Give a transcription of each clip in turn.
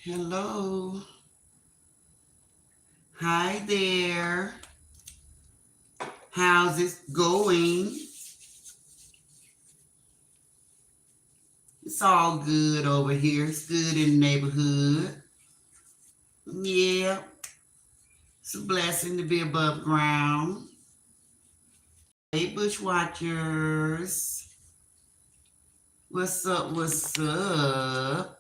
Hello. Hi there. How's it going? It's all good over here. It's good in the neighborhood. Yeah, it's a blessing to be above ground. Hey, Bushwatchers. What's up? What's up?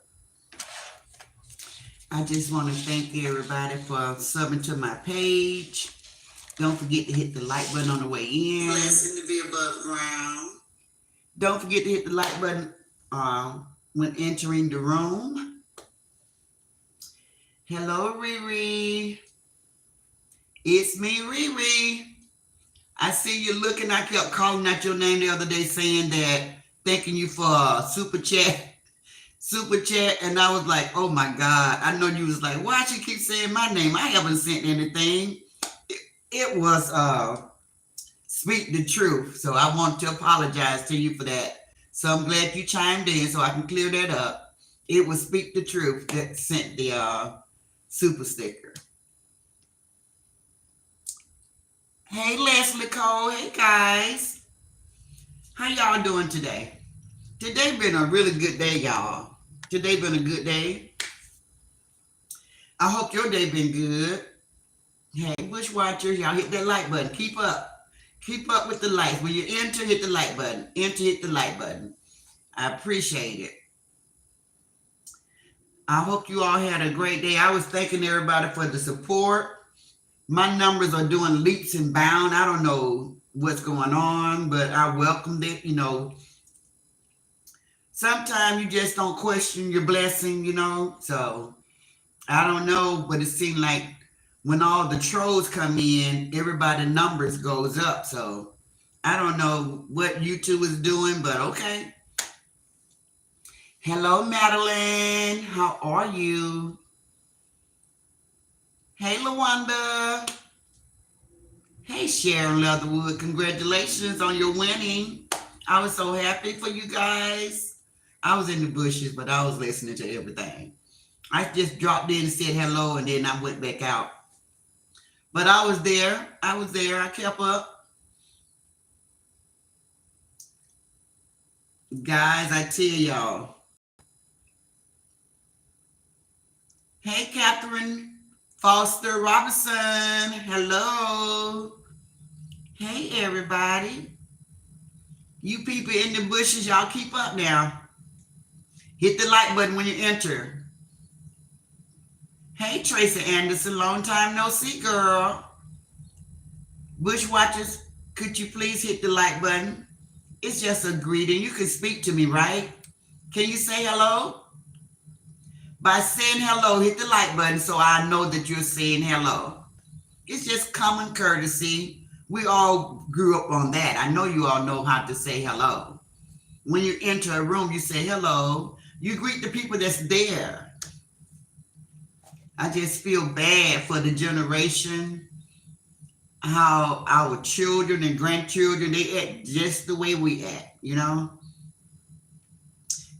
I just want to thank everybody for subbing to my page. Don't forget to hit the like button on the way in. Blessing to be above ground. Don't forget to hit the like button when entering the room. Hello, Riri. It's me, Riri. I see you looking. I kept calling out your name the other day saying that, thanking you for a super chat. Super chat. And I was like, oh my God. I know you was like, why she keep saying my name? I haven't sent anything. It was Speak the Truth. So I want to apologize to you for that. So I'm glad you chimed in so I can clear that up. It was Speak the Truth that sent the super sticker. Hey, Leslie Cole. Hey, guys. How y'all doing today? Today been a really good day, y'all. Today been a good day. I hope your day been good. Hey, Bushwatchers, y'all hit that like button. Keep up. Keep up with the likes. When you enter, hit the like button. Enter, hit the like button. I appreciate it. I hope you all had a great day. I was thanking everybody for the support. My numbers are doing leaps and bounds. I don't know what's going on, but I welcomed it. Sometimes you just don't question your blessing, So I don't know, but it seemed like when all the trolls come in, everybody's numbers goes up. So I don't know what YouTube is doing, but okay. Hello, Madeline. How are you? Hey, Lawanda. Hey, Sharon Leatherwood. Congratulations on your winning. I was so happy for you guys. I was in the bushes, but I was listening to everything. I just dropped in and said hello, and then I went back out. But I was there. I kept up. Guys, I tell y'all. Hey, Catherine Foster Robinson. Hello. Hey, everybody. You people in the bushes, y'all keep up now. Hit the like button when you enter. Hey, Tracy Anderson. Long time no see, girl. Bushwatchers, could you please hit the like button? It's just a greeting. You can speak to me, right? Can you say hello? By saying hello, hit the like button so I know that you're saying hello. It's just common courtesy. We all grew up on that. I know you all know how to say hello. When you enter a room, you say hello. You greet the people that's there. I just feel bad for the generation, how our children and grandchildren, they act just the way we act,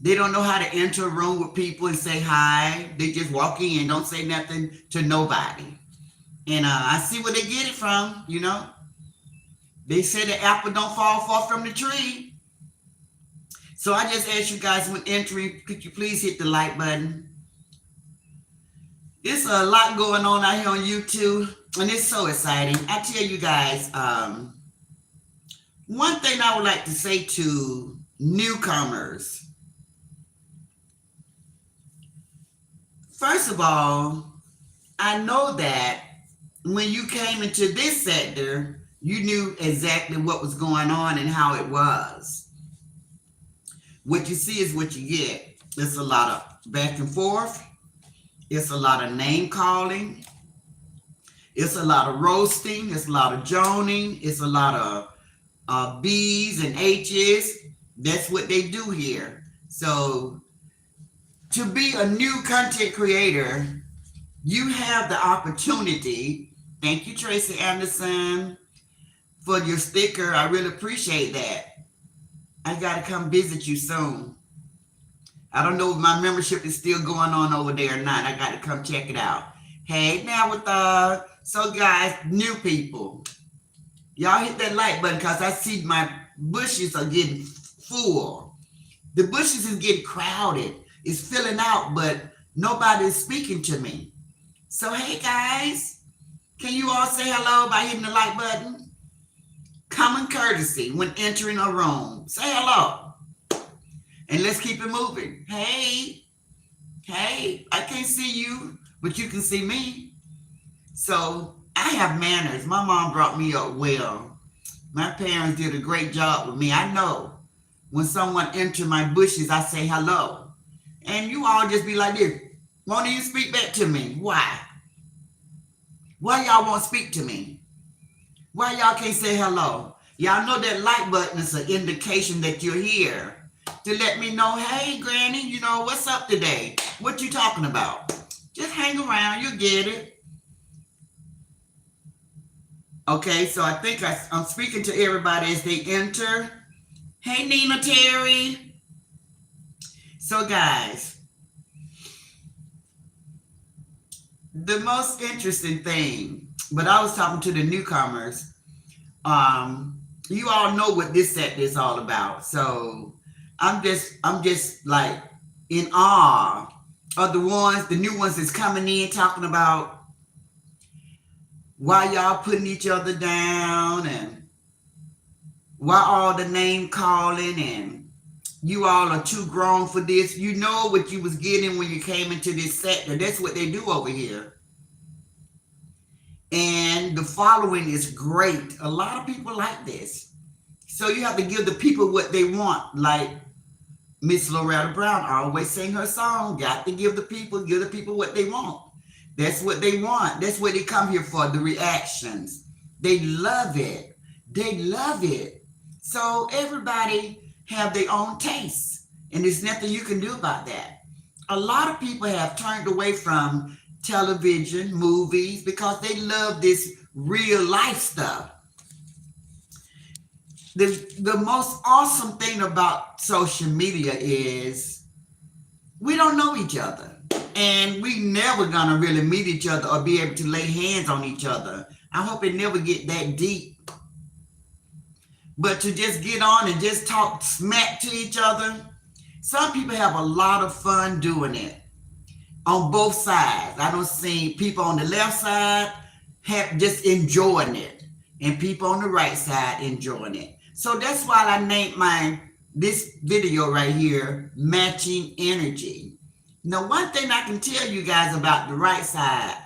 They don't know how to enter a room with people and say hi. They just walk in, don't say nothing to nobody. And I see where they get it from, They say the apple don't fall far from the tree. So I just ask you guys when entering, could you please hit the like button? There's a lot going on out here on YouTube, and it's so exciting. I tell you guys, one thing I would like to say to newcomers. First of all, I know that when you came into this sector, you knew exactly what was going on and how it was. What you see is what you get. It's a lot of back and forth. It's a lot of name calling. It's a lot of roasting. It's a lot of joning. It's a lot of B's and H's. That's what they do here. So to be a new content creator, you have the opportunity. Thank you, Tracy Anderson, for your sticker. I really appreciate that. I got to come visit you soon. I don't know if my membership is still going on over there or not. I got to come check it out. Hey, now with so guys, new people, y'all hit that like button because I see my bushes are getting full. The bushes is getting crowded. It's filling out, but nobody is speaking to me. So hey guys, can you all say hello by hitting the like button? Common courtesy when entering a room. Say hello. And let's keep it moving. Hey, I can't see you, but you can see me. So I have manners. My mom brought me up well. My parents did a great job with me. I know when someone enters my bushes, I say hello. And you all just be like this. Won't you speak back to me? Why? Why y'all won't speak to me? Why y'all can't say hello? Y'all know that like button is an indication that you're here to let me know, hey, Granny, you know, what's up today? What you talking about? Just hang around. You'll get it. Okay, so I think I'm speaking to everybody as they enter. Hey, Nina Terry. So, guys, the most interesting thing, but I was talking to the newcomers. You all know what this set is all about. So I'm just like in awe of the new ones that's coming in talking about why y'all putting each other down and why all the name calling and you all are too grown for this. You know what you was getting when you came into this sector. That's what they do over here. And the following is great. A lot of people like this. So you have to give the people what they want. Like Miss Loretta Brown always sing her song. Got to give the people what they want. That's what they want. That's what they come here for, the reactions. They love it. They love it. So everybody have their own tastes. And there's nothing you can do about that. A lot of people have turned away from television, movies, because they love this real life stuff. The most awesome thing about social media is we don't know each other. And we never gonna really meet each other or be able to lay hands on each other. I hope it never get that deep. But to just get on and just talk smack to each other, some people have a lot of fun doing it on both sides. I don't see people on the left side just enjoying it and people on the right side enjoying it. So that's why I named this video right here, Matching Energy. Now, one thing I can tell you guys about the right side,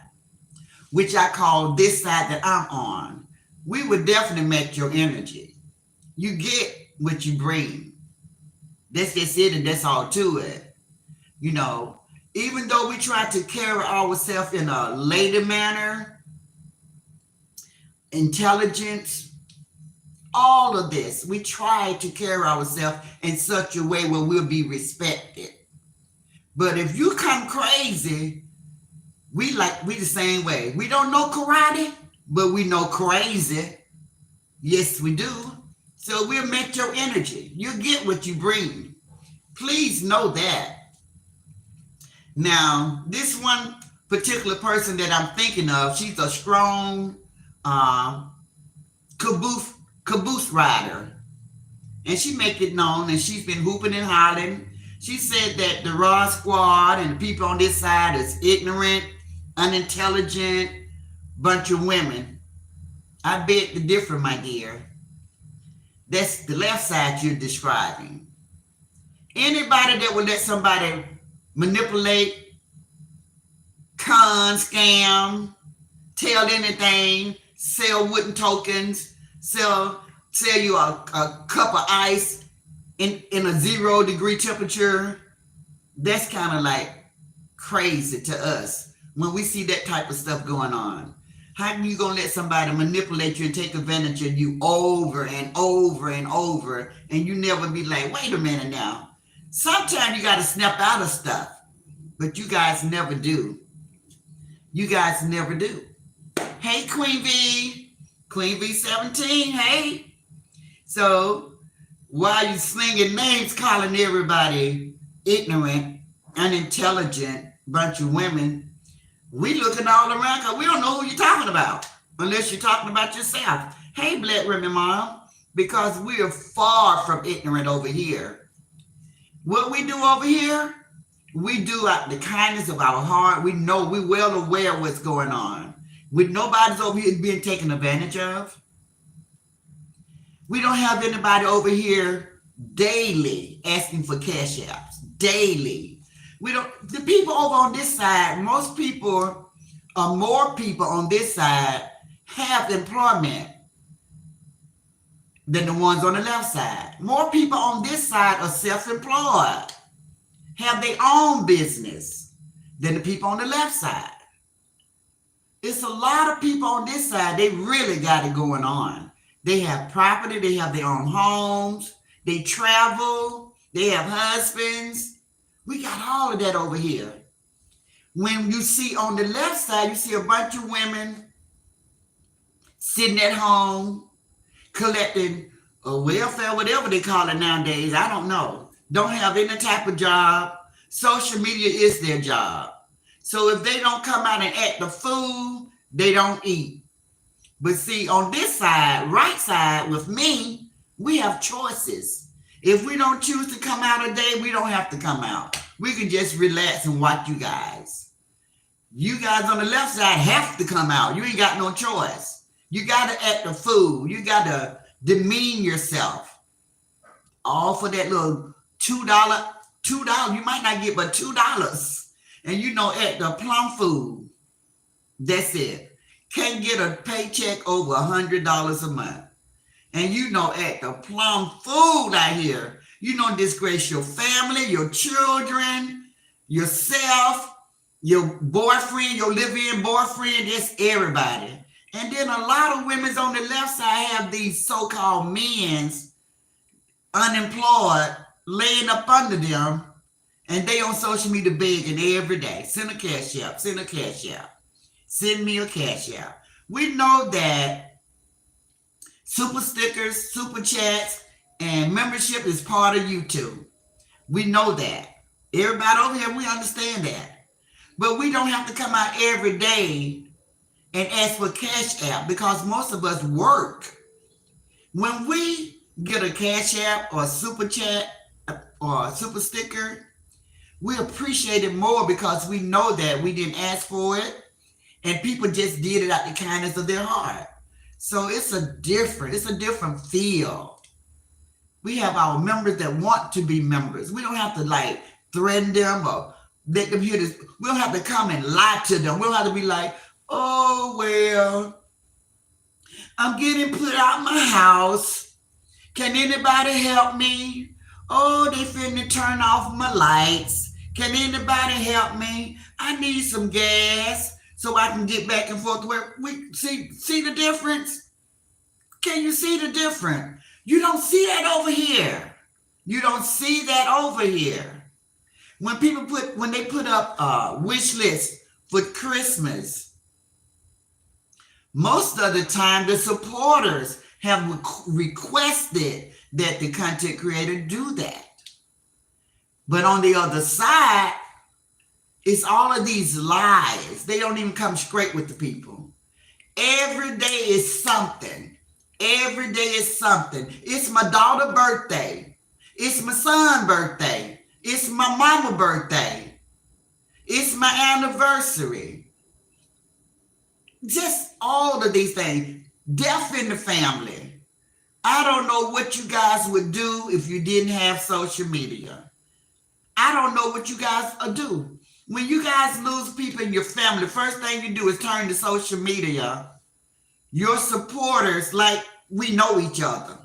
which I call this side that I'm on, we would definitely match your energy. You get what you bring. That's just it, and that's all to it. You know, even though we try to carry ourselves in a lady manner, intelligence, all of this, we try to carry ourselves in such a way where we'll be respected. But if you come crazy, we the same way. We don't know karate, but we know crazy. Yes, we do. So we'll match your energy. You get what you bring. Please know that. Now, this one particular person that I'm thinking of, she's a strong caboose rider. And she make it known, and she's been hooping and hollering. She said that the Raw Squad and the people on this side is ignorant, unintelligent, bunch of women. I beg to differ, my dear. That's the left side you're describing. Anybody that would let somebody manipulate, con, scam, tell anything, sell wooden tokens, sell you a cup of ice in a 0 degree temperature, that's kind of like crazy to us when we see that type of stuff going on. How are you going to let somebody manipulate you and take advantage of you over and over and over, and you never be like, wait a minute now. Sometimes you got to snap out of stuff, but you guys never do. You guys never do. Hey, Queen V17, hey. So while you slinging names, calling everybody ignorant, unintelligent bunch of women, we looking all around because we don't know who you're talking about unless you're talking about yourself. Hey, Black Women Mom, because we are far from ignorant over here. What we do over here, we do out the kindness of our heart. We know we're well aware of what's going on. Nobody's over here being taken advantage of. We don't have anybody over here daily asking for cash apps. Daily. The people over on this side, most people, or more people on this side, have employment than the ones on the left side. More people on this side are self-employed, have their own business than the people on the left side. It's a lot of people on this side, they really got it going on. They have property, they have their own homes, they travel, they have husbands. We got all of that over here. When you see on the left side, you see a bunch of women sitting at home, collecting a welfare, whatever they call it nowadays. I don't know. Don't have any type of job. Social media is their job. So if they don't come out and act the fool, they don't eat. But see, on this side, right side with me, we have choices. If we don't choose to come out a day, we don't have to come out. We can just relax and watch you guys. You guys on the left side have to come out. You ain't got no choice. You got to act a fool. You got to demean yourself. All for that little $2. You might not get but $2. And you know, act a plum fool. That's it. Can't get a paycheck over $100 a month. And you know, act a plum fool out here. You know, disgrace your family, your children, yourself, your boyfriend, your live-in boyfriend, just everybody. And then a lot of women on the left side have these so-called men's unemployed laying up under them, and they on social media begging every day. Send a cash app, send a cash app, send me a cash app. We know that super stickers, super chats, and membership is part of YouTube. We know that. Everybody over here, we understand that. But we don't have to come out every day and ask for cash app because most of us work. When we get a cash app or a super chat or a super sticker, we appreciate it more because we know that we didn't ask for it and people just did it out the kindness of their heart. So it's a different feel. We have our members that want to be members. We don't have to like threaten them or let them hear this. We don't have to come and lie to them. We don't have to be like, oh, well, I'm getting put out my house. Can anybody help me? Oh, they finna turn off my lights. Can anybody help me? I need some gas so I can get back and forth. Where we see the difference? Can you see the difference? You don't see that over here. You don't see that over here. When they put up wish lists for Christmas, most of the time the supporters have requested that the content creator do that. But on the other side, it's all of these lies. They don't even come straight with the people. Every day is something. Every day is something. It's my daughter's birthday. It's my son's birthday. It's my mama's birthday. It's my anniversary. Just all of these things. Death in the family. I don't know what you guys would do if you didn't have social media. I don't know what you guys would do. When you guys lose people in your family, first thing you do is turn to social media. Your supporters, like we know each other.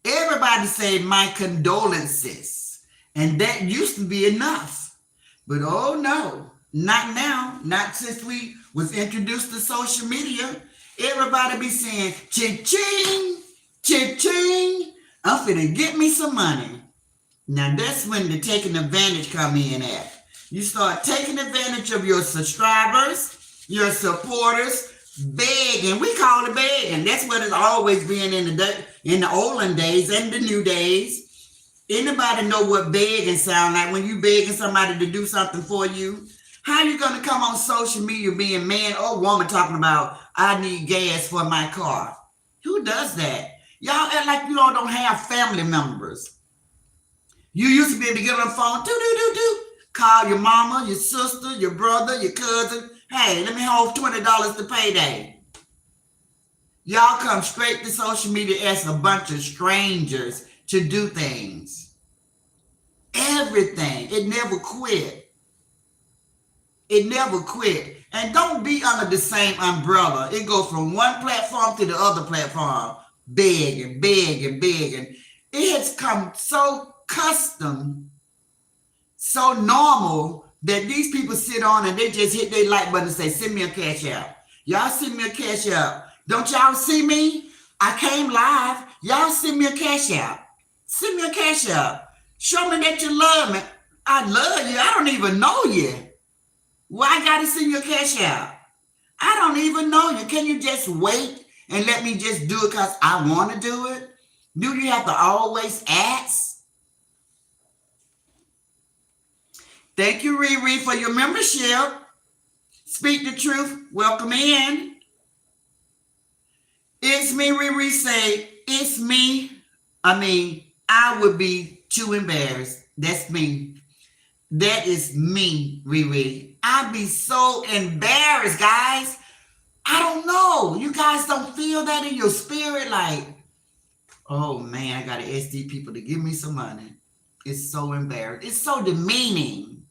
Everybody say my condolences. And that used to be enough. But oh no, not now. Not since we was introduced to social media. Everybody be saying, cha-ching, cha-ching. I'm finna get me some money. Now that's when the taking advantage come in at. You start taking advantage of your subscribers, your supporters, begging. We call it begging. That's what it's always been in the olden days and the new days. Anybody know what begging sound like when you begging somebody to do something for you? How you gonna come on social media being man or woman talking about I need gas for my car? Who does that? Y'all act like you all don't have family members. You used to be able to get on the phone, do do do do, call your mama, your sister, your brother, your cousin. Hey, let me hold $20 to payday. Y'all come straight to social media as a bunch of strangers to do things. Everything. It never quit. It never quit. And don't be under the same umbrella. It goes from one platform to the other platform. Begging, begging, begging. It has come so custom, so normal that these people sit on and they just hit their like button and say, send me a cash out. Y'all send me a cash out. Don't y'all see me? I came live. Y'all send me a cash out. Send me a cash out. Show me that you love me. I love you. I don't even know you. Why I gotta send you a cash out? I don't even know you. Can you just wait and let me just do it because I want to do it? Do you have to always ask? Thank you, Riri, for your membership. Speak the truth. Welcome in. It's me, Riri say, it's me. I would be too embarrassed. That's me. That is me, Riri. I'd be so embarrassed, guys. I don't know. You guys don't feel that in your spirit? Like, oh man, I gotta ask these people to give me some money. It's so embarrassing. It's so demeaning.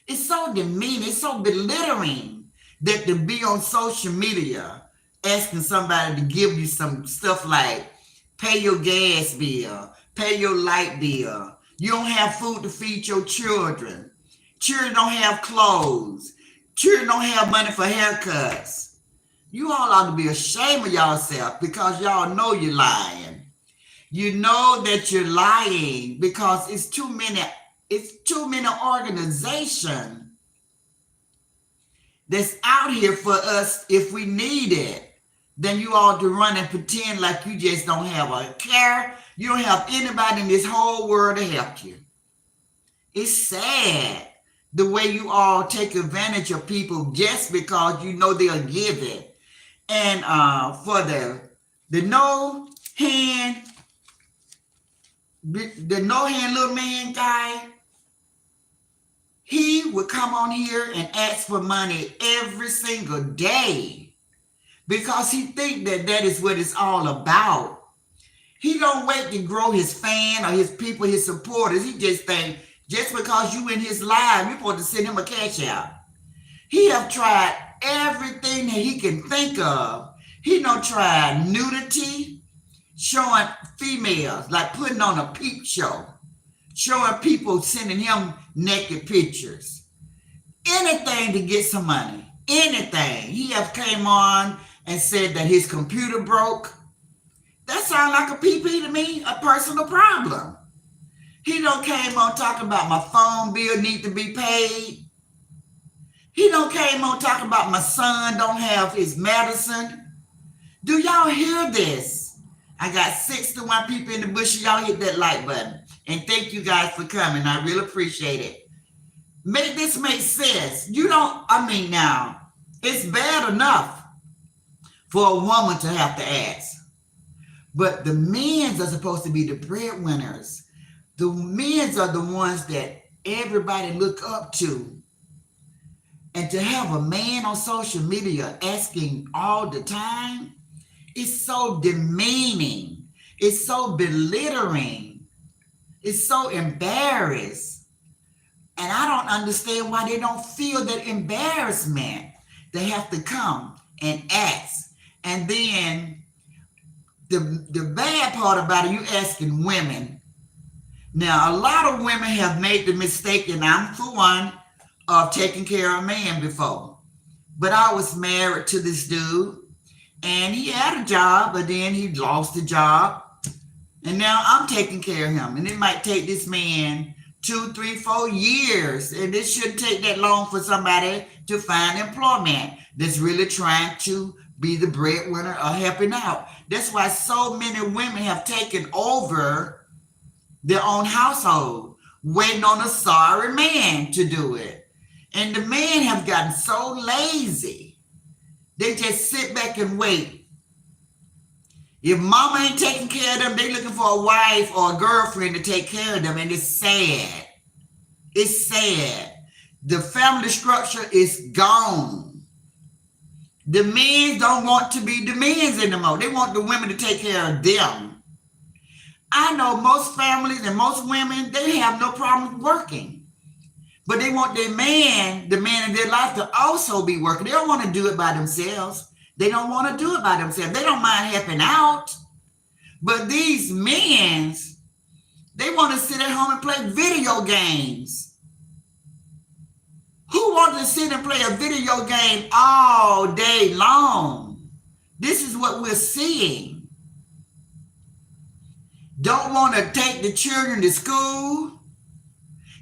It's so demeaning. It's so belittling that to be on social media asking somebody to give you some stuff like pay your gas bill, pay your light bill. You don't have food to feed your children. Children don't have clothes. Children don't have money for haircuts. You all ought to be ashamed of yourself because y'all know you're lying. You know that you're lying because it's too many organizations that's out here for us if we need it. Then you all to run and pretend like you just don't have a care. You don't have anybody in this whole world to help you. It's sad the way you all take advantage of people just because you know they'll give it. And for the no hand little man guy, he would come on here and ask for money every single day because he think that is what it's all about. He don't wait to grow his fan or his people, his supporters. He just think just because you in his live, you're supposed to send him a cash out. He have tried everything that he can think of. He don't try nudity, showing females, like putting on a peep show, showing people sending him naked pictures. Anything to get some money. Anything. He have came on and said that his computer broke. That sounds like a PP to me, a personal problem. He don't came on talking about my phone bill need to be paid. He don't came on talking about my son don't have his medicine. Do y'all hear this? I got 61 people in the bush. Y'all hit that like button. And thank you guys for coming. I really appreciate it. Make this make sense. Now, it's bad enough for a woman to have to ask. But the men are supposed to be the breadwinners. The men are the ones that everybody look up to. And to have a man on social media asking all the time, it's so demeaning. It's so belittling. It's so embarrassed. And I don't understand why they don't feel that embarrassment. They have to come and ask. And then the bad part about it, you asking women. Now, a lot of women have made the mistake, and I'm for one, of taking care of a man before. But I was married to this dude, and he had a job, but then he lost the job. And now I'm taking care of him. And it might take this man 2, 3, 4 years. And it shouldn't take that long for somebody to find employment that's really trying to be the breadwinner or helping out. That's why so many women have taken over their own household, waiting on a sorry man to do it. And the men have gotten so lazy, they just sit back and wait. If mama ain't taking care of them, they looking for a wife or a girlfriend to take care of them, and it's sad. It's sad. The family structure is gone. The men don't want to be the men anymore. They want the women to take care of them. I know most families and most women, they have no problem working. But they want their man, the man in their life, to also be working. They don't want to do it by themselves. They don't want to do it by themselves. They don't mind helping out. But these men, they want to sit at home and play video games. Who wants to sit and play a video game all day long? This is what we're seeing. Don't want to take the children to school.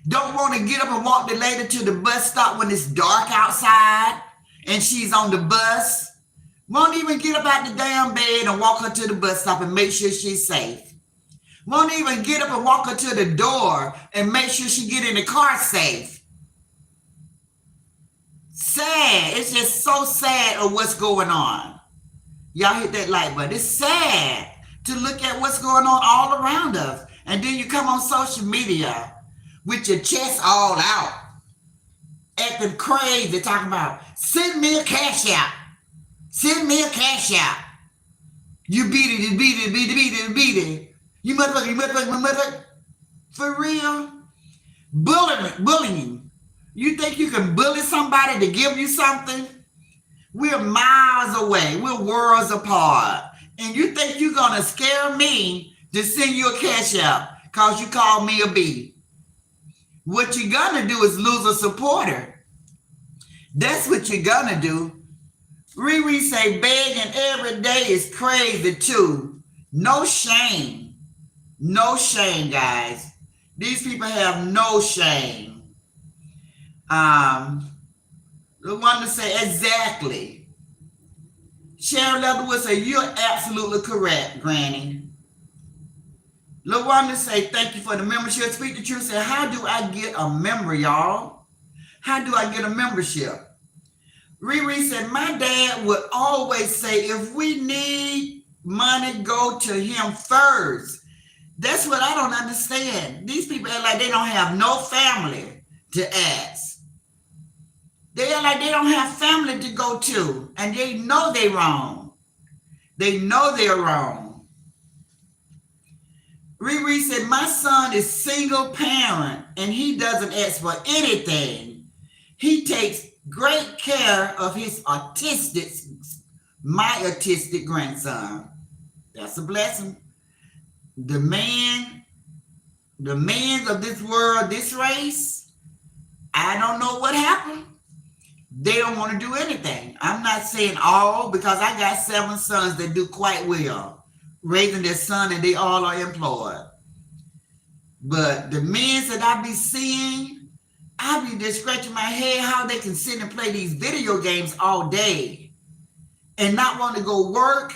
Don't want to get up and walk the lady to the bus stop when it's dark outside and she's on the bus. Won't even get up out the damn bed and walk her to the bus stop and make sure she's safe. Won't even get up and walk her to the door and make sure she get in the car safe. Sad. It's just so sad of what's going on. Y'all hit that like button. It's sad to look at what's going on all around us. And then you come on social media with your chest all out, acting crazy, talking about, send me a cash out. Send me a cash out. You beat it, you beat it, beat it, beat it, beat it. You motherfucker. For real? Bullying. You think you can bully somebody to give you something? We're miles away. We're worlds apart. And you think you're going to scare me to send you a cash out because you called me a B? What you're going to do is lose a supporter. That's what you're going to do. Riri say begging every day is crazy too. No shame. No shame, guys. These people have no shame. The one to say exactly. Sharon Leatherwood say, you're absolutely correct, Granny. LaWanda say, thank you for the membership. Speak the Truth say, how do I get a member, y'all? How do I get a membership? Riri said, my dad would always say, if we need money, go to him first. That's what I don't understand. These people act like they don't have no family to ask. They act like they don't have family to go to, and they know they're wrong. They know they're wrong. Riri said, my son is single parent, and he doesn't ask for anything. He takes great care of my autistic grandson. That's a blessing. The men of this world, this race, I don't know what happened. They don't want to do anything. I'm not saying all, because I got 7 sons that do quite well, raising their son, and they all are employed. But the men that I be seeing, I be just scratching my head how they can sit and play these video games all day and not want to go work.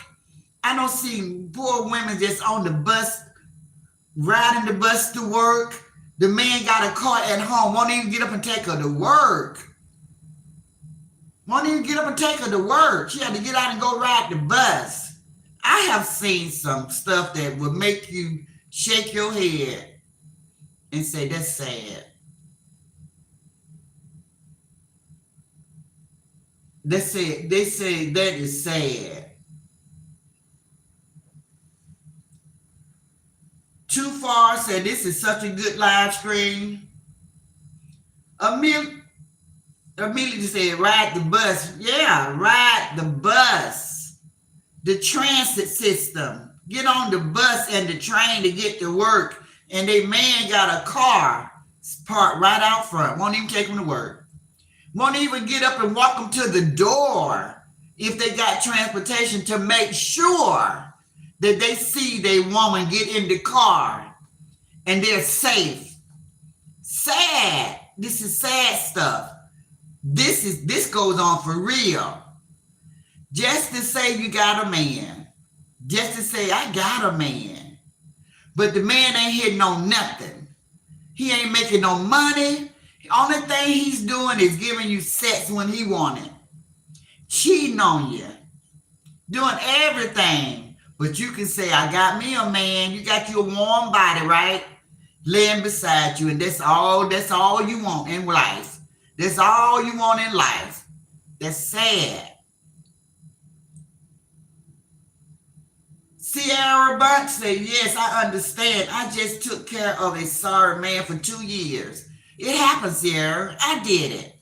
I don't see poor women just on the bus, riding the bus to work. The man got a car at home, won't even get up and take her to work. Won't even get up and take her to work. She had to get out and go ride the bus. I have seen some stuff that would make you shake your head and say, that's sad. They say that is sad. Too Far said, this is such a good live stream. Amelia just said, ride the bus. Yeah, ride the bus. The transit system. Get on the bus and the train to get to work. And they man got a car parked right out front. Won't even take them to work. Won't even get up and walk them to the door if they got transportation, to make sure that they see their woman get in the car and they're safe. Sad. This is sad stuff. This goes on for real. Just to say you got a man. Just to say I got a man. But the man ain't hitting on nothing. He ain't making no money. The only thing he's doing is giving you sex when he want it. Cheating on you. Doing everything. But you can say, I got me a man. You got your warm body, right? Laying beside you. And that's all you want in life. That's all you want in life. That's sad. Sierra Bunch said, yes, I understand. I just took care of a sorry man for 2 years. It happens, Sierra. I did it.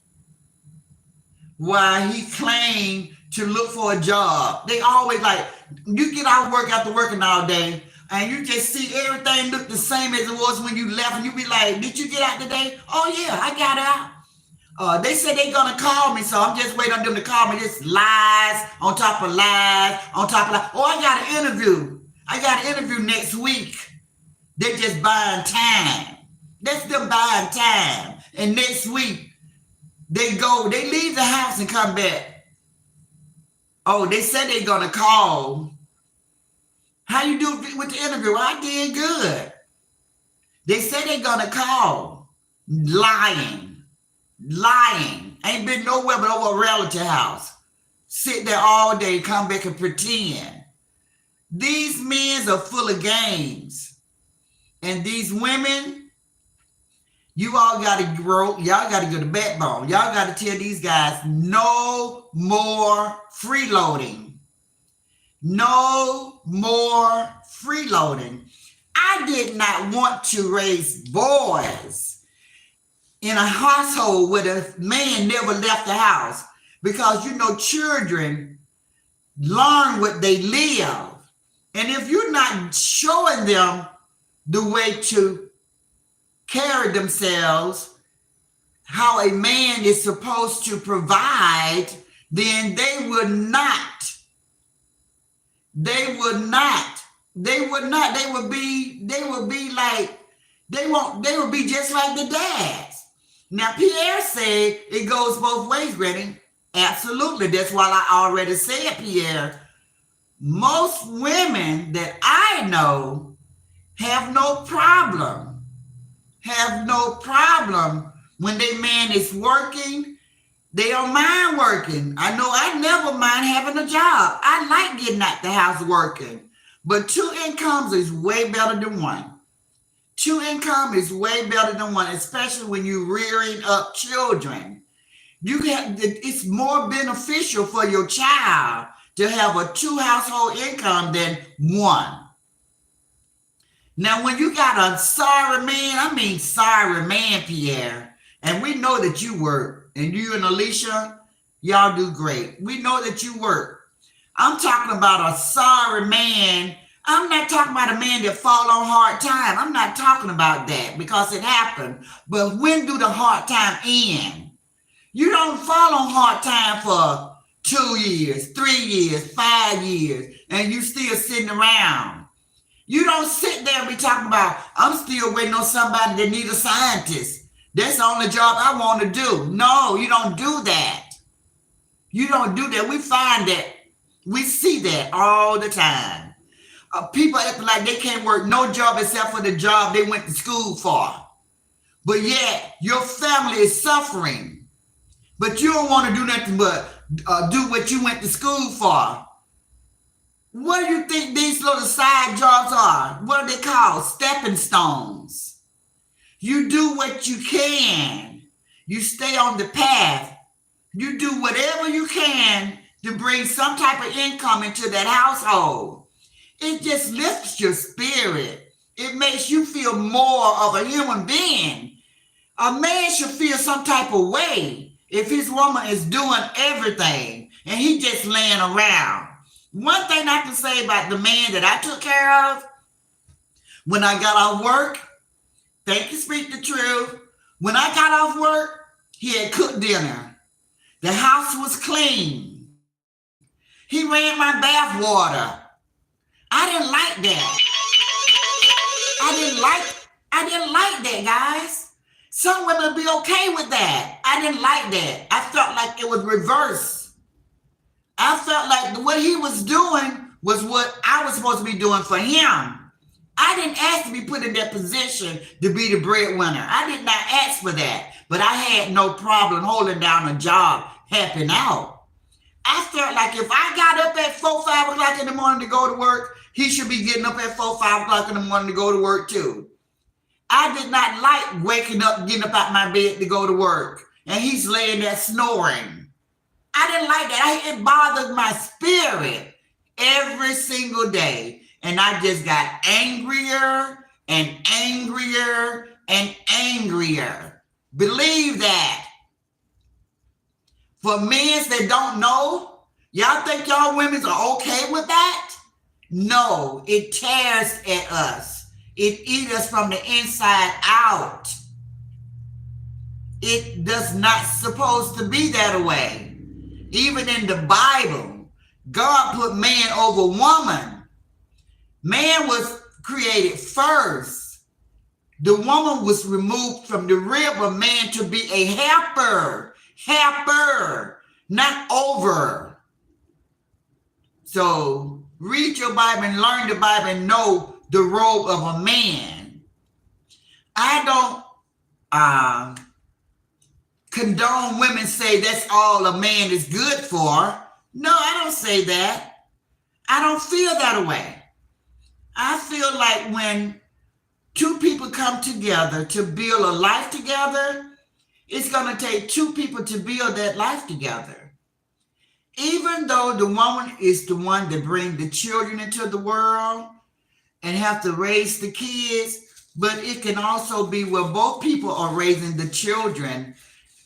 While he claimed to look for a job. They always like, you get out of work after working all day, and you just see everything look the same as it was when you left, and you be like, did you get out today? Oh yeah, I got out. They said they're gonna call me, so I'm just waiting on them to call me. Just lies on top of lies on top of lies. Oh, I got an interview. I got an interview next week. They're just buying time. That's them buying time. And next week, they leave the house and come back. Oh, they said they're gonna call. How you do with the interview? I did good. They said they're gonna call. Lying. Ain't been nowhere but over a relative house. Sit there all day, come back and pretend. These men are full of games. And these women, you all got to grow. Y'all got to go to backbone. Y'all got to tell these guys no more freeloading. No more freeloading. I did not want to raise boys in a household where the man never left the house, because children learn what they live. And if you're not showing them the way to carry themselves, how a man is supposed to provide, then they would not. They would be just like the dads. Now, Pierre said it goes both ways, Rennie. Absolutely. That's why I already said, Pierre, most women that I know have no problem when their man is working. They don't mind working. I know I never mind having a job. I like getting out the house working. But 2 incomes is way better than one. 2 income is way better than one, especially when you're rearing up children. It's more beneficial for your child to have a 2 household income than 1. Now, when you got a sorry man, Pierre, and we know that you work, and you and Alicia, y'all do great. We know that you work. I'm talking about a sorry man. I'm not talking about a man that fall on hard time. I'm not talking about that, because it happened. But when do the hard time end? You don't fall on hard time for 2 years, 3 years, 5 years, and you still sitting around. You don't sit there and be talking about, I'm still waiting on somebody that need a scientist. That's the only job I want to do. No, you don't do that. You don't do that. We find that. We see that all the time. People acting like they can't work no job except for the job they went to school for. But yet, your family is suffering. But you don't want to do nothing but do what you went to school for. What do you think these little side jobs are? What are they called? Stepping stones. You do what you can. You stay on the path. You do whatever you can to bring some type of income into that household. It just lifts your spirit. It makes you feel more of a human being. A man should feel some type of way if his woman is doing everything and he just laying around. One thing I can say about the man that I took care of, when I got off work, thank you, speak the truth. When I got off work, he had cooked dinner. The house was clean. He ran my bath water. I didn't like that. I didn't like that, guys. Some women be okay with that. I didn't like that. I felt like it was reverse. I felt like what he was doing was what I was supposed to be doing for him. I didn't ask to be put in that position to be the breadwinner. I did not ask for that, but I had no problem holding down a job, helping out. I felt like if I got up at 4, 5 o'clock in the morning to go to work, he should be getting up at 4, 5 o'clock in the morning to go to work too. I did not like waking up, getting up out my bed to go to work, and he's laying there snoring. I didn't like that. It bothered my spirit every single day. And I just got angrier and angrier and angrier. Believe that. For men that don't know, y'all think y'all women are okay with that? No, it tears at us. It eats us from the inside out. It does not supposed to be that way. Even in the Bible, God put man over woman. Man was created first. The woman was removed from the rib of man to be a helper, not over. So read your Bible and learn the Bible and know the role of a man. I don't condone women say that's all a man is good for. No, I don't say that. I don't feel that way. I feel like when two people come together to build a life together, it's going to take two people to build that life together. Even though the woman is the one that brings the children into the world and have to raise the kids, but it can also be where both people are raising the children.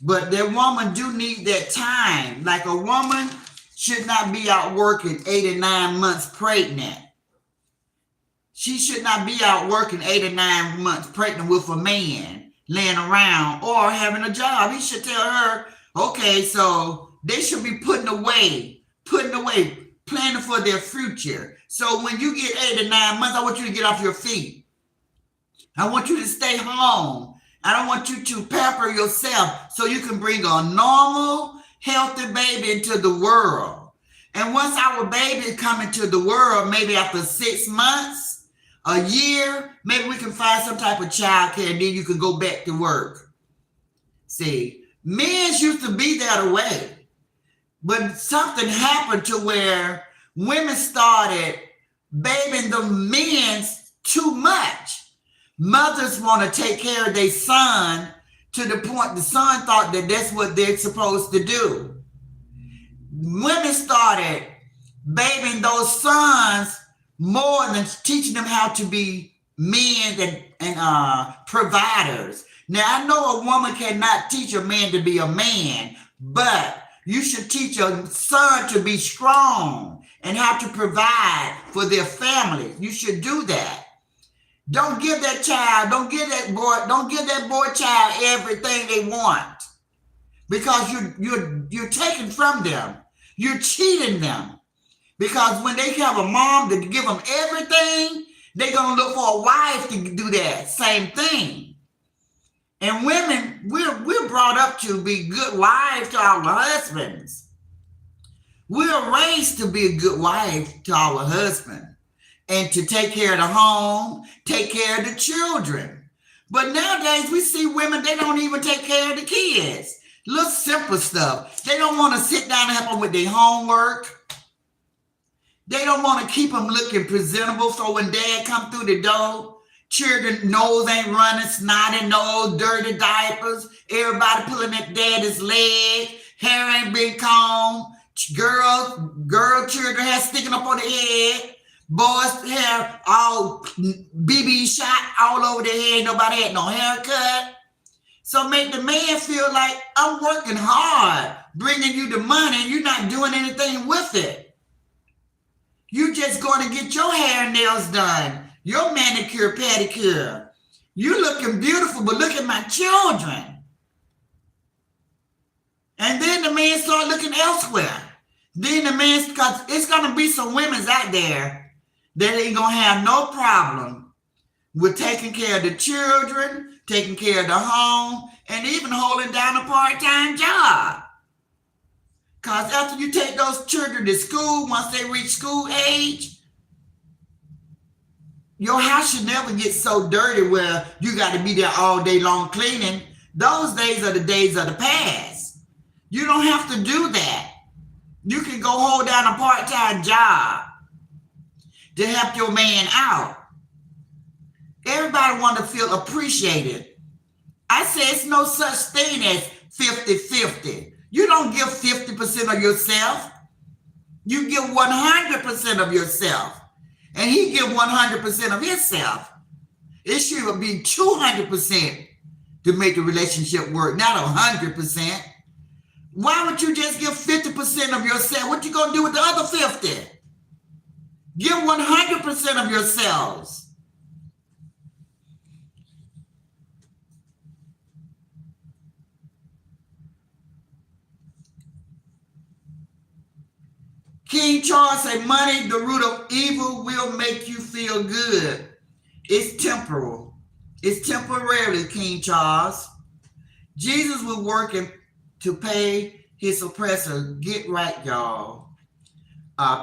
But that woman do need that time. Like a woman should not be out working 8 or 9 months pregnant. She should not be out working 8 or 9 months pregnant with a man laying around or having a job. He should tell her, okay, so they should be putting away, planning for their future. So when you get 8 or 9 months, I want you to get off your feet. I want you to stay home. I don't want you to pamper yourself so you can bring a normal, healthy baby into the world. And once our baby come into the world, maybe after 6 months, a year, maybe we can find some type of child care and then you can go back to work. See, men used to be that way. But something happened to where women started babying the men too much. Mothers want to take care of their son to the point the son thought that that's what they're supposed to do. Women started babying those sons more than teaching them how to be men and providers. Now, I know a woman cannot teach a man to be a man, but you should teach a son to be strong and how to provide for their family. You should do that. Don't give that boy child everything they want, because you're taking from them. You're cheating them, because when they have a mom to give them everything, they're gonna look for a wife to do that same thing. And women, we're brought up to be good wives to our husbands. We're raised to be a good wife to our husband and to take care of the home, take care of the children. But nowadays we see women, they don't even take care of the kids. Little simple stuff. They don't want to sit down and help them with their homework. They don't want to keep them looking presentable so when dad come through the door, children nose ain't running, snotty nose, dirty diapers, everybody pulling at daddy's leg, hair ain't been combed, girl children hair sticking up on the head, boys hair all BB shot all over their head, nobody had no haircut. So make the man feel like, I'm working hard, bringing you the money, and you're not doing anything with it. You just going to get your hair and nails done, your manicure, pedicure. You looking beautiful, but look at my children. And then the man start looking elsewhere. Then the man, because it's going to be some women out there that ain't going to have no problem with taking care of the children, taking care of the home, and even holding down a part-time job. Because after you take those children to school, once they reach school age, Your house should never get so dirty where you got to be there all day long cleaning. Those days are the days of the past. You don't have to do that. You can go hold down a part-time job to help your man out. Everybody want to feel appreciated. I say it's no such thing as 50-50. You don't give 50% of yourself. You give 100% of yourself. And he give 100% of himself. It should be 200% to make the relationship work, not 100%. Why would you just give 50% of yourself? What you gonna do with the other 50? Give 100% of yourselves. King Charles say, money, the root of evil, will make you feel good. It's temporal. It's temporarily, King Charles. Jesus was working to pay his oppressor. Get right, y'all.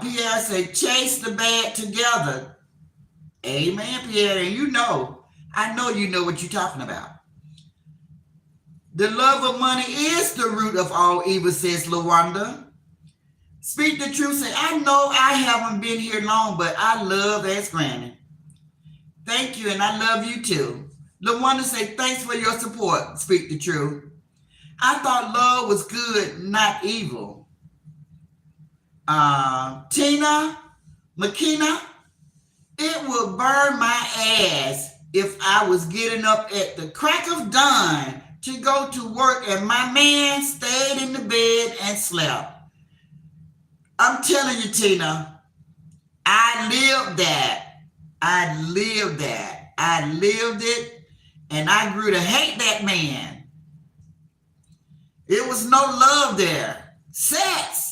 Pierre say, chase the bad together. Amen, Pierre. And you know, I know you know what you're talking about. The love of money is the root of all evil, says LaWanda. Speak the truth. Say, I know I haven't been here long, but I love Ask Granny. Thank you, and I love you too. LaWanda say, thanks for your support. Speak the truth. I thought love was good, not evil. Tina McKenna, it would burn my ass if I was getting up at the crack of dawn to go to work and my man stayed in the bed and slept. I'm telling you, Tina, I lived that. I lived it, and I grew to hate that man. It was no love there. Sex.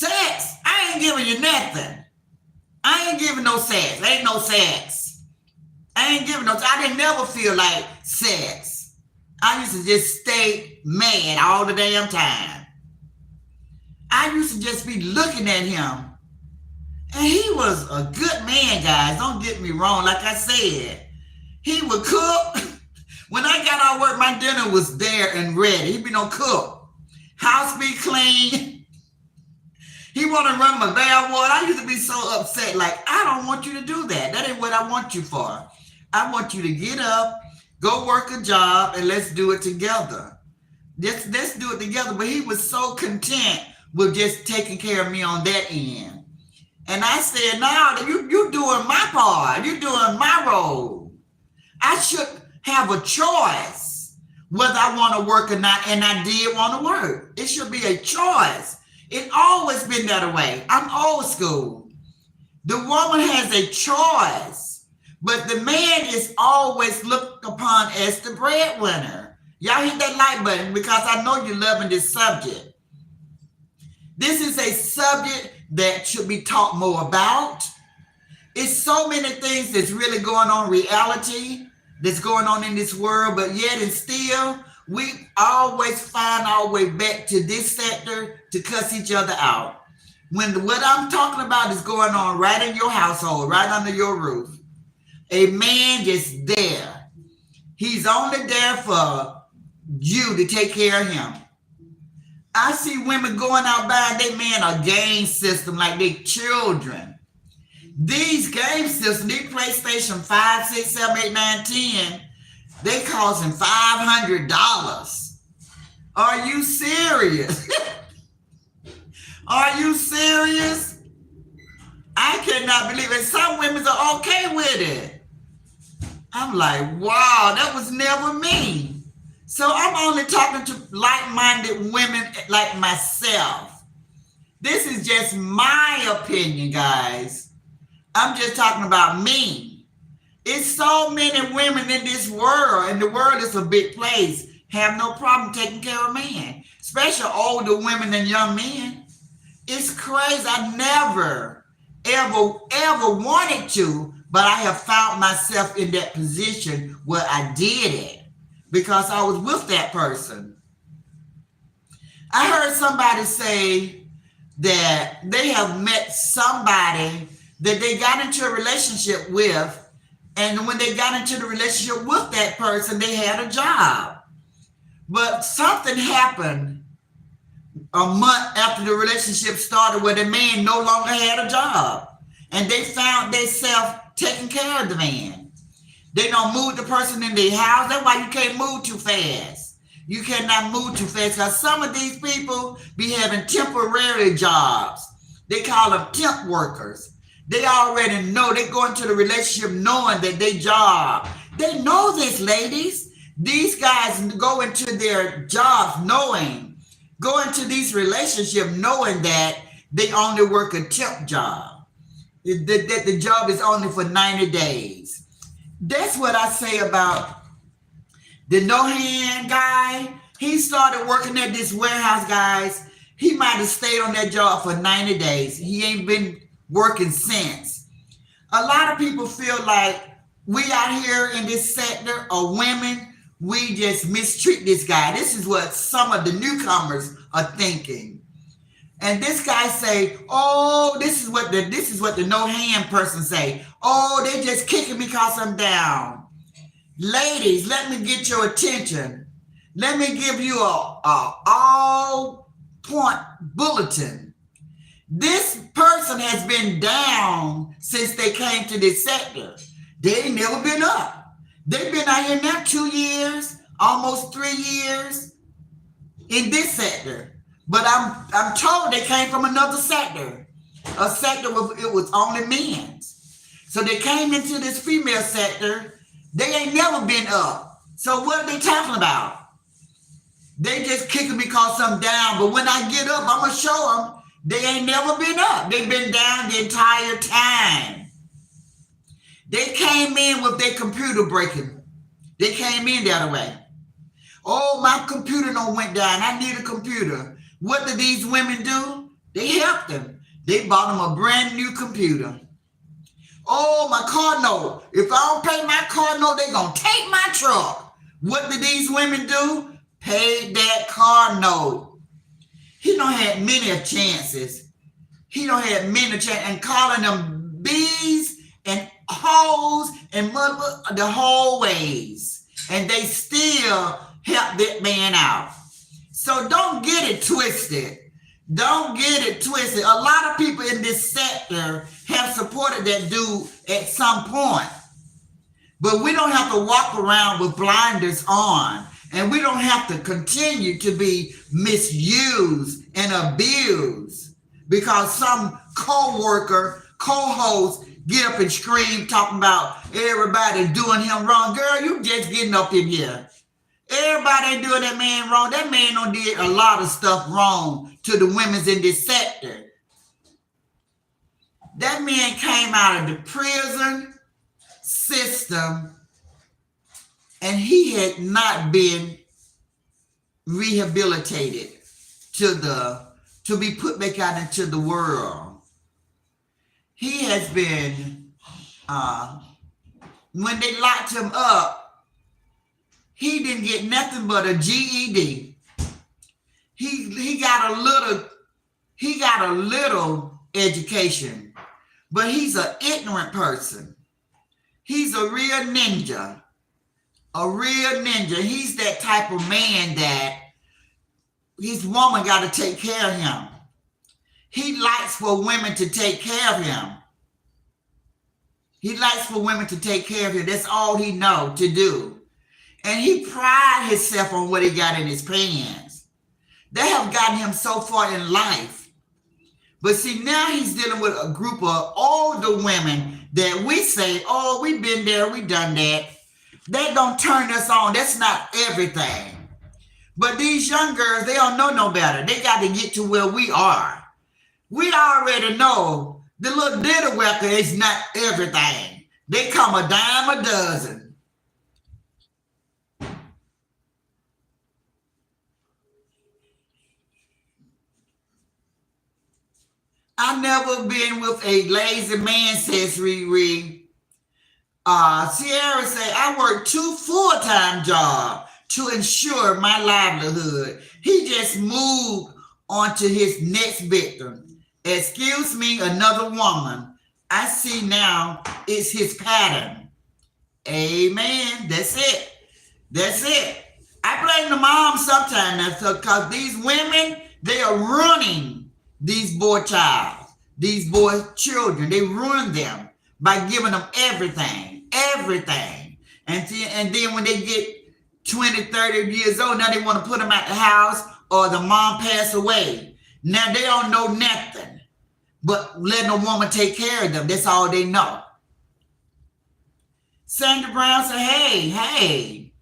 I ain't giving you nothing. I ain't giving no sex. Ain't no sex. I ain't giving no. I didn't never feel like sex. I used to just stay mad all the damn time. I used to just be looking at him. And he was a good man, guys. Don't get me wrong. Like I said, he would cook. When I got out of work, my dinner was there and ready. He'd be no cook. House be clean. He want to run my bath water. I used to be so upset. Like, I don't want you to do that. That ain't what I want you for. I want you to get up, go work a job, and let's do it together. Let's do it together. But he was so content with just taking care of me on that end. And I said, now you're doing my part. You're doing my role. I should have a choice whether I want to work or not. And I did want to work. It should be a choice. It always been that way. I'm old school. The woman has a choice, but the man is always looked upon as the breadwinner. Y'all hit that like button because I know you're loving this subject. This is a subject that should be taught more about. It's so many things that's really going on, reality that's going on in this world, but yet and still, we always find our way back to this sector to cuss each other out. When what I'm talking about is going on right in your household, right under your roof. A man just there. He's only there for you to take care of him. I see women going out buying their man a game system like they children. These game systems, these PlayStation 5, 6, 7, 8, 9, 10, they costing $500. Are you serious? Are you serious? I cannot believe it. Some women are okay with it. I'm like, wow, that was never me. So I'm only talking to like-minded women like myself. This is just my opinion, guys. I'm just talking about me. It's so many women in this world, and the world is a big place, have no problem taking care of men, especially older women and young men. It's crazy. I never, ever wanted to, but I have found myself in that position where I did it because I was with that person. I heard somebody say that they have met somebody that they got into a relationship with, And when they got into the relationship with that person, they had a job. But something happened a month after the relationship started where the man no longer had a job. And they found themselves taking care of the man. They don't move the person in their house. That's why you can't move too fast. You cannot move too fast because some of these people be having temporary jobs. They call them temp workers. They already know. They go into the relationship knowing that they job. They know this, ladies. These guys go into their jobs knowing, go into these relationships knowing that they only work a temp job, that the job is only for 90 days. That's what I say about the no-hand guy. He started working at this warehouse, guys. He might have stayed on that job for 90 days. He ain't been working since. A lot of people feel like we out here in this sector of women, we just mistreat this guy. This is what some of the newcomers are thinking. And this guy say, oh, this is what the no-hand person say. Oh, they just kicking me because I'm down. Ladies, let me get your attention. Let me give you a all-point bulletin. This person has been down since they came to this sector. They ain't never been up. They've been out here now 2 years, almost 3 years in this sector. But I'm told they came from another sector, a sector where it was only men's. So they came into this female sector. They ain't never been up. So what are they talking about? They just kicking me because I'm down. But when I get up, I'm going to show them they ain't never been up. They've been down the entire time. They came in with their computer breaking. They came in the other way. Oh, my computer done went down. I need a computer. What did these women do? They helped them. They bought them a brand new computer. Oh, my car note. If I don't pay my car note, they're going to take my truck. What did these women do? Paid that car note. He don't have many chances. He don't have many chances. And calling them bees and hoes and mother the whole ways. And they still help that man out. So don't get it twisted. Don't get it twisted. A lot of people in this sector have supported that dude at some point. But we don't have to walk around with blinders on. And we don't have to continue to be misused and abused because some co-worker, co-host get up and scream talking about everybody doing him wrong. Girl, you just getting up in here. Everybody ain't doing that man wrong. That man done did a lot of stuff wrong to the women in this sector. That man came out of the prison system and he had not been rehabilitated to be put back out into the world. He has been, when they locked him up, he didn't get nothing but a GED. He got a little education, but he's an ignorant person. He's a real ninja. A real ninja. He's that type of man that his woman got to take care of him. He likes for women to take care of him. He likes for women to take care of him. That's all he knows to do. And he prides himself on what he got in his pants. They have gotten him so far in life. But see, now he's dealing with a group of older women that we say, oh, we've been there, we done that. That don't turn us on. That's not everything. But these young girls, they don't know no better. They got to get to where we are. We already know the little ditty record is not everything. They come a dime a dozen. I've never been with a lazy man, says Riri. Sierra said, I work 2 full-time jobs to ensure my livelihood. He just moved on to his next victim. Excuse me, another woman. I see now it's his pattern. Amen. That's it. That's it. I blame the mom sometimes because these women, they are ruining these boy child, these boy children. They ruin them by giving them everything, everything. And then when they get 20, 30 years old, now they want to put them at the house or the mom pass away. Now they don't know nothing but letting a woman take care of them. That's all they know. Sandra Brown said, hey.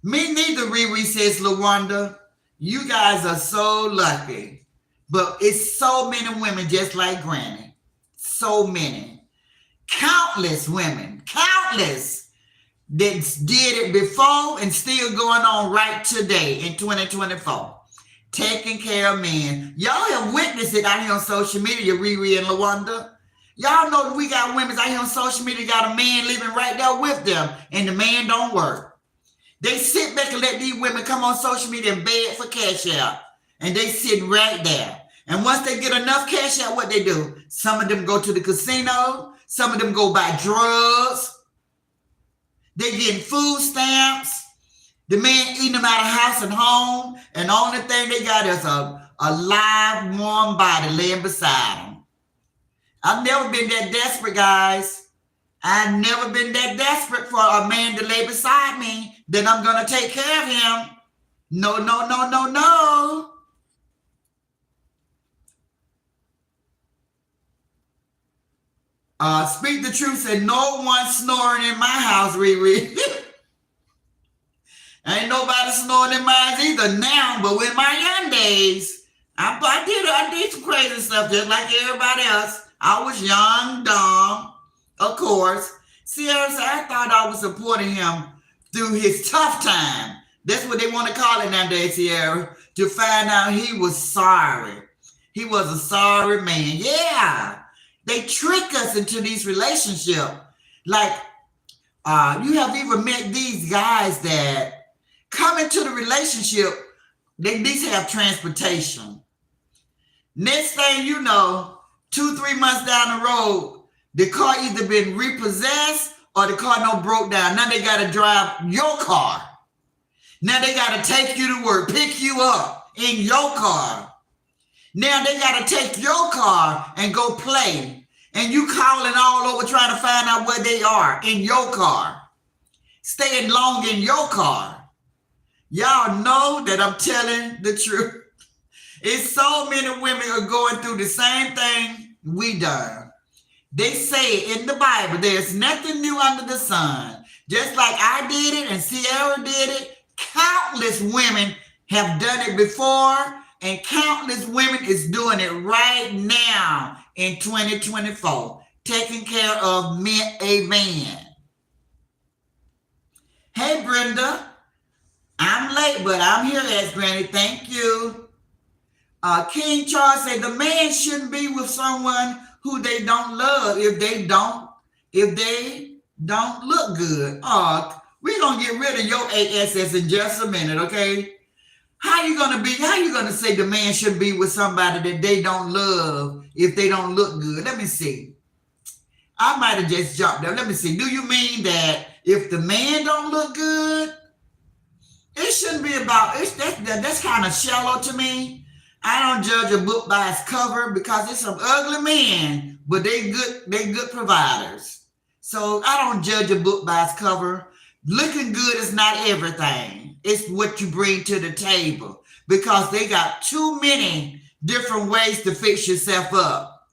Me neither, Riri, says LaWanda. You guys are so lucky. But it's so many women just like Granny. So many. Countless women. Countless that did it before and still going on right today in 2024. Taking care of men. Y'all have witnessed it out here on social media, Riri and LaWanda. Y'all know that we got women out here on social media, got a man living right there with them, and the man don't work. They sit back and let these women come on social media and beg for cash out. And they sit right there. And once they get enough cash out, what they do? Some of them go to the casino. Some of them go buy drugs. They getting food stamps. The man eating them out of house and home. And the only thing they got is a live, warm body laying beside them. I've never been that desperate, guys. I've never been that desperate for a man to lay beside me that I'm going to take care of him. No. Speak the truth, said no one snoring in my house, Riri. Ain't nobody snoring in mine either now, but in my young days, I did some crazy stuff just like everybody else. I was young, dumb, of course. Sierra said, I thought I was supporting him through his tough time. That's what they want to call it nowadays, Sierra, to find out he was sorry. He was a sorry man. Yeah. They trick us into these relationships. Like, you have even met these guys that come into the relationship, they at least have transportation. Next thing you know, 2-3 months down the road, the car either been repossessed or the car no broke down. Now they got to drive your car. Now they got to take you to work, pick you up in your car. Now they got to take your car and go play. And you calling all over trying to find out where they are in your car. Staying long in your car. Y'all know that I'm telling the truth. It's so many women are going through the same thing we done. They say in the Bible, there's nothing new under the sun. Just like I did it and Sierra did it, countless women have done it before, and countless women is doing it right now in 2024, taking care of men, a man. Hey, Brenda, I'm late, but I'm here, as Granny. Thank you. King Charles said the man shouldn't be with someone who they don't love if they don't look good. We're gonna get rid of your ASS in just a minute, okay? How you gonna say the man should be with somebody that they don't love if they don't look good? Let me see. I might have just jumped there. Let me see. Do you mean that if the man don't look good, it shouldn't be about it? That's kind of shallow to me. I don't judge a book by its cover because it's some ugly men, but they good providers. So I don't judge a book by its cover. Looking good is not everything. It's what you bring to the table, because they got too many different ways to fix yourself up.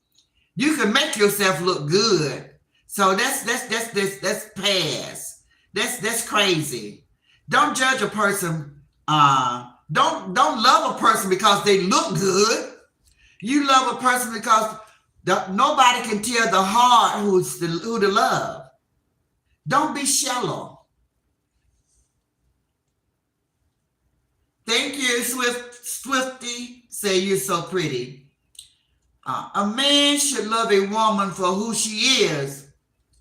You can make yourself look good. So that's past. That's crazy. Don't judge a person. Don't love a person because they look good. You love a person because nobody can tell the heart who to love. Don't be shallow. Thank you, Swifty. Say you're so pretty. A man should love a woman for who she is.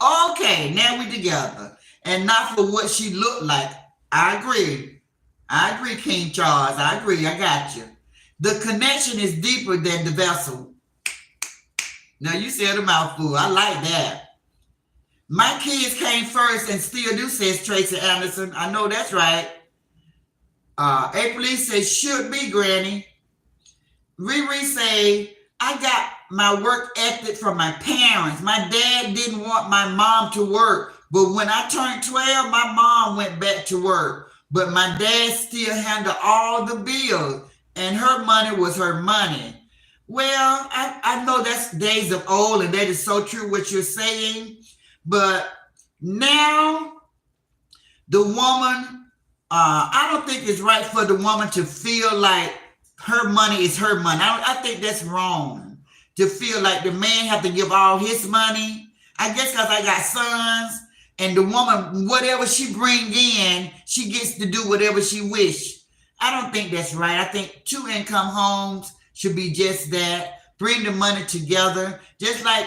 Okay, now we together. And not for what she looked like. I agree, King Charles. I agree. I got you. The connection is deeper than the vessel. Now you said a mouthful. I like that. My kids came first and still do, says Tracy Anderson. I know that's right. April Lee says, should be, Granny. Riri say, I got my work ethic from my parents. My dad didn't want my mom to work, but when I turned 12, my mom went back to work. But my dad still handled all the bills, and her money was her money. Well, I know that's days of old, and that is so true what you're saying. But now, the woman, I don't think it's right for the woman to feel like her money is her money. I think that's wrong to feel like the man have to give all his money. I guess because I got sons, and the woman, whatever she bring in, she gets to do whatever she wish. I don't think that's right. I think two income homes should be just that. Bring the money together. Just like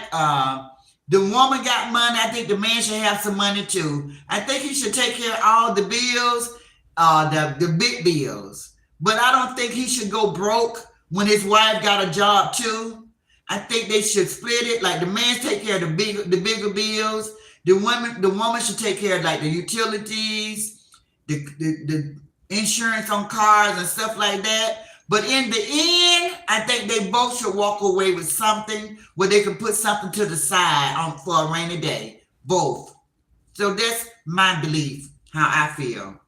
the woman got money, I think the man should have some money too. I think he should take care of all the bills, the big bills. But I don't think he should go broke when his wife got a job too. I think they should split it. Like the man take care of the bigger bills. The woman should take care of like the utilities, the insurance on cars and stuff like that. But in the end, I think they both should walk away with something where they can put something to the side for a rainy day. Both. So that's my belief, how I feel.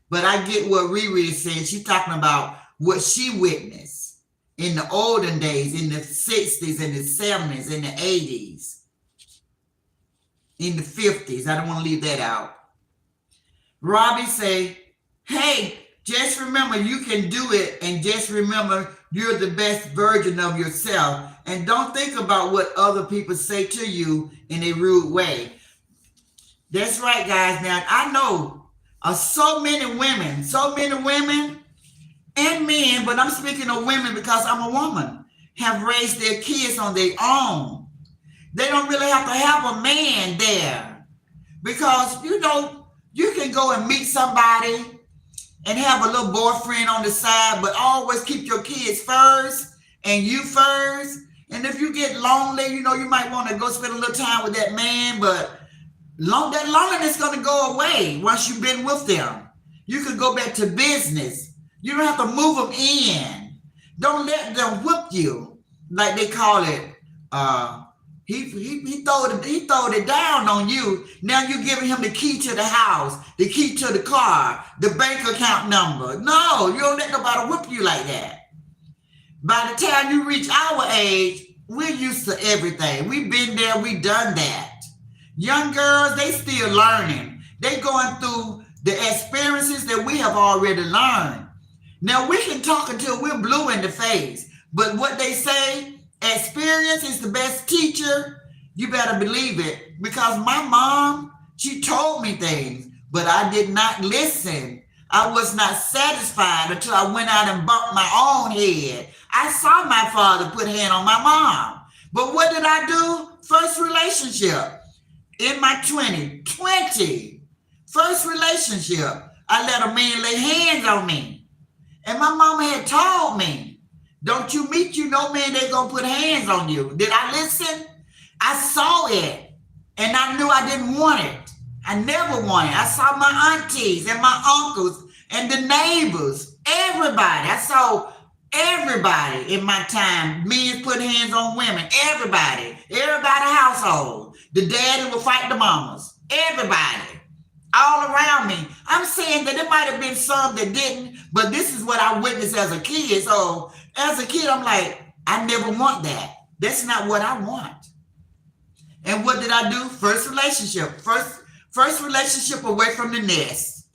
But I get what Riri is saying. She's talking about what she witnessed in the olden days, in the 60s, in the 70s, in the 80s, in the 50s. I don't want to leave that out. Robbie say, hey, just remember you can do it, and just remember you're the best version of yourself, and don't think about what other people say to you in a rude way. That's right, guys. Now, I know so many women and men, but I'm speaking of women because I'm a woman, have raised their kids on their own. They don't really have to have a man there because, you can go and meet somebody and have a little boyfriend on the side, but always keep your kids first and you first. And if you get lonely, you might want to go spend a little time with that man, but that loneliness is going to go away once you've been with them. You can go back to business. You don't have to move them in. Don't let them whip you, like they call it. He throwed it down on you. Now you're giving him the key to the house, the key to the car, the bank account number. No, you don't let nobody whip you like that. By the time you reach our age, we're used to everything. We've been there, we've done that. Young girls, they still learning. They going through the experiences that we have already learned. Now we can talk until we're blue in the face, but what they say, experience is the best teacher. You better believe it, because my mom, she told me things, but I did not listen. I was not satisfied until I went out and bumped my own head. I saw my father put a hand on my mom, but what did I do? First relationship. In my 20, first relationship, I let a man lay hands on me. And my mama had told me, don't you meet no man, they gonna put hands on you. Did I listen? I saw it, and I knew I didn't want it. I never wanted it. I saw my aunties and my uncles and the neighbors, everybody. I saw everybody in my time. Men put hands on women, everybody household. The daddy would fight the mamas. Everybody. All around me. I'm saying that there might have been some that didn't, but this is what I witnessed as a kid. So as a kid, I'm like, I never want that. That's not what I want. And what did I do? First relationship. First relationship away from the nest.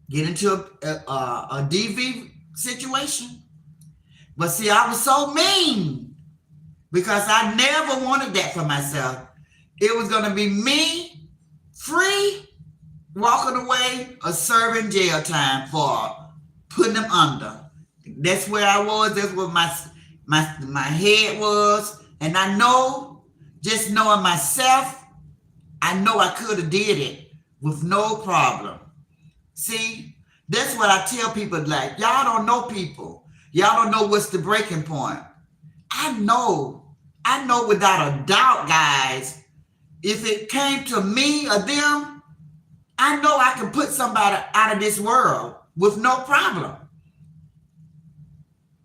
Get into a DV situation. But see, I was so mean because I never wanted that for myself. It was going to be me, free, walking away, or serving jail time for putting them under. That's where I was. That's where my head was. And I know, just knowing myself, I know I could have did it with no problem. See, that's what I tell people, like, y'all don't know people. Y'all don't know what's the breaking point. I know without a doubt, guys, if it came to me or them, I know I can put somebody out of this world with no problem.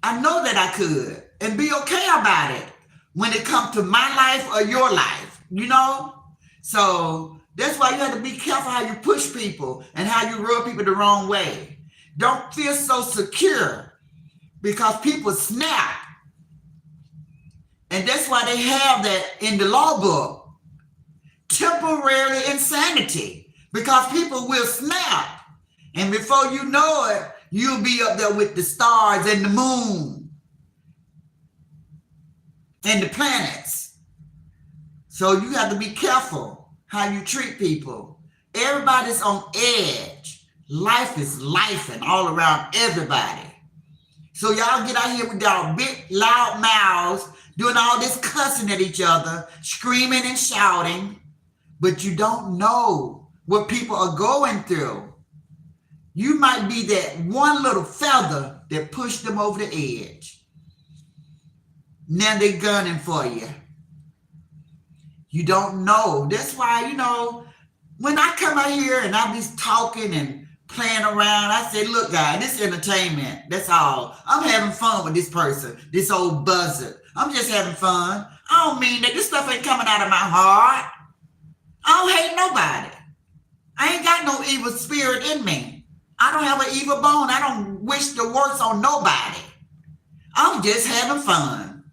I know that I could and be okay about it when it comes to my life or your life, you know? So that's why you have to be careful how you push people and how you rub people the wrong way. Don't feel so secure because people snap. And that's why they have that in the law book. Temporary insanity, because people will snap. And before you know it, you'll be up there with the stars and the moon and the planets. So you have to be careful how you treat people. Everybody's on edge. Life is life and all around everybody. So y'all get out here with y'all big loud mouths doing all this cussing at each other, screaming and shouting, but you don't know what people are going through. You might be that one little feather that pushed them over the edge. Now they're gunning for you. You don't know. That's why, you know, when I come out here and I be talking and playing around, I say, look, guys, this is entertainment. That's all. I'm having fun with this person, this old buzzard. I'm just having fun. I don't mean that. This stuff ain't coming out of my heart. I don't hate nobody. I ain't got no evil spirit in me. I don't have an evil bone. I don't wish the worst on nobody. I'm just having fun.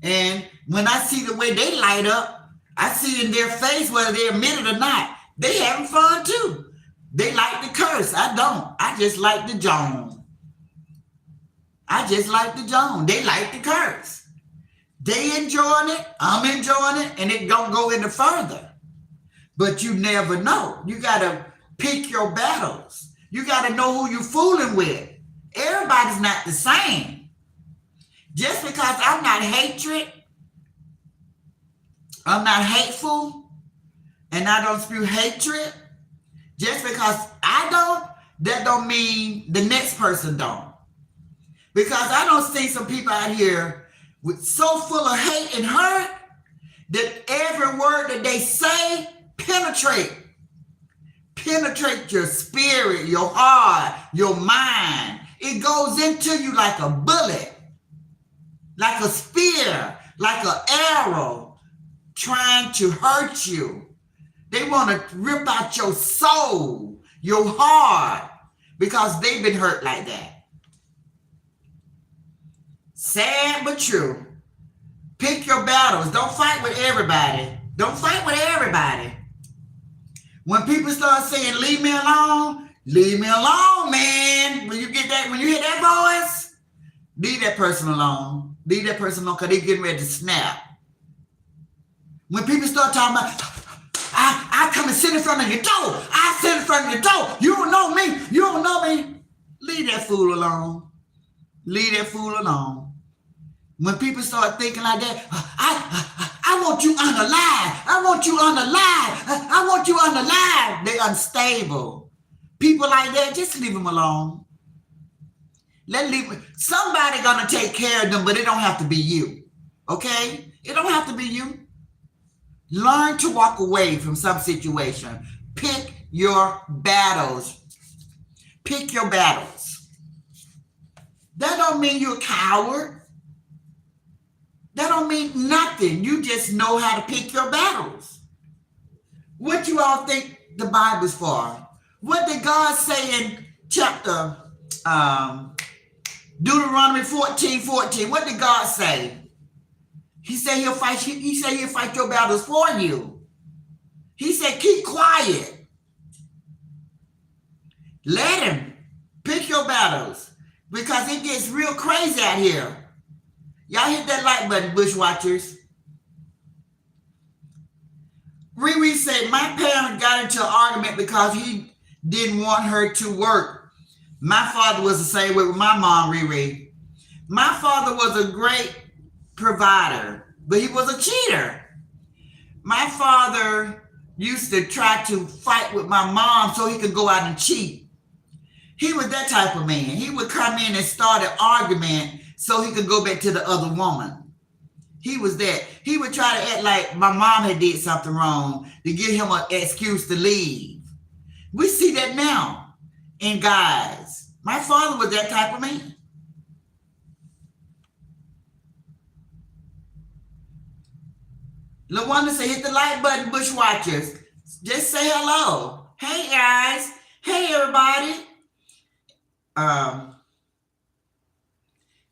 And when I see the way they light up, I see in their face, whether they admit it or not, they having fun too. They like to curse. I don't. I just like the Jones. I just like the Jones. They like to curse. They enjoying it. I'm enjoying it. And it don't go any further. But you never know. You got to pick your battles. You got to know who you're fooling with. Everybody's not the same. Just because I'm not hatred, I'm not hateful, and I don't spew hatred, just because I don't, that don't mean the next person don't. Because I don't see some people out here with so full of hate and hurt that every word that they say penetrate your spirit, your heart, your mind. It goes into you like a bullet, like a spear, like an arrow, trying to hurt you. They want to rip out your soul, your heart, because they've been hurt like that. Sad but true. Pick your battles. Don't fight with everybody. Don't fight with everybody. When people start saying, leave me alone, man. When you get that, when you hear that voice, leave that person alone. Leave that person alone because they're getting ready to snap. When people start talking about, I come and sit in front of your door. I sit in front of your door. You don't know me. You don't know me. Leave that fool alone. Leave that fool alone. When people start thinking like that, I want you unalive. I want you unalive. I want you unalive. They're unstable. People like that, just leave them alone. Somebody gonna take care of them, but it don't have to be you. Okay? It don't have to be you. Learn to walk away from some situation. Pick your battles. Pick your battles. That don't mean you're a coward. That don't mean nothing. You just know how to pick your battles. What you all think the Bible's for? What did God say in chapter Deuteronomy 14:14? What did God say? He said he'll fight. He said he'll fight your battles for you. He said keep quiet. Let him pick your battles because it gets real crazy out here. Y'all hit that like button, Bushwatchers. Riri said, my parent got into an argument because he didn't want her to work. My father was the same way with my mom, Riri. My father was a great provider, but he was a cheater. My father used to try to fight with my mom so he could go out and cheat. He was that type of man. He would come in and start an argument so he could go back to the other woman. He was that. He would try to act like my mom had did something wrong to give him an excuse to leave. We see that now in guys. My father was that type of man. LaWanda said, hit the like button, Bushwatchers. Just say hello. Hey, guys. Hey, everybody.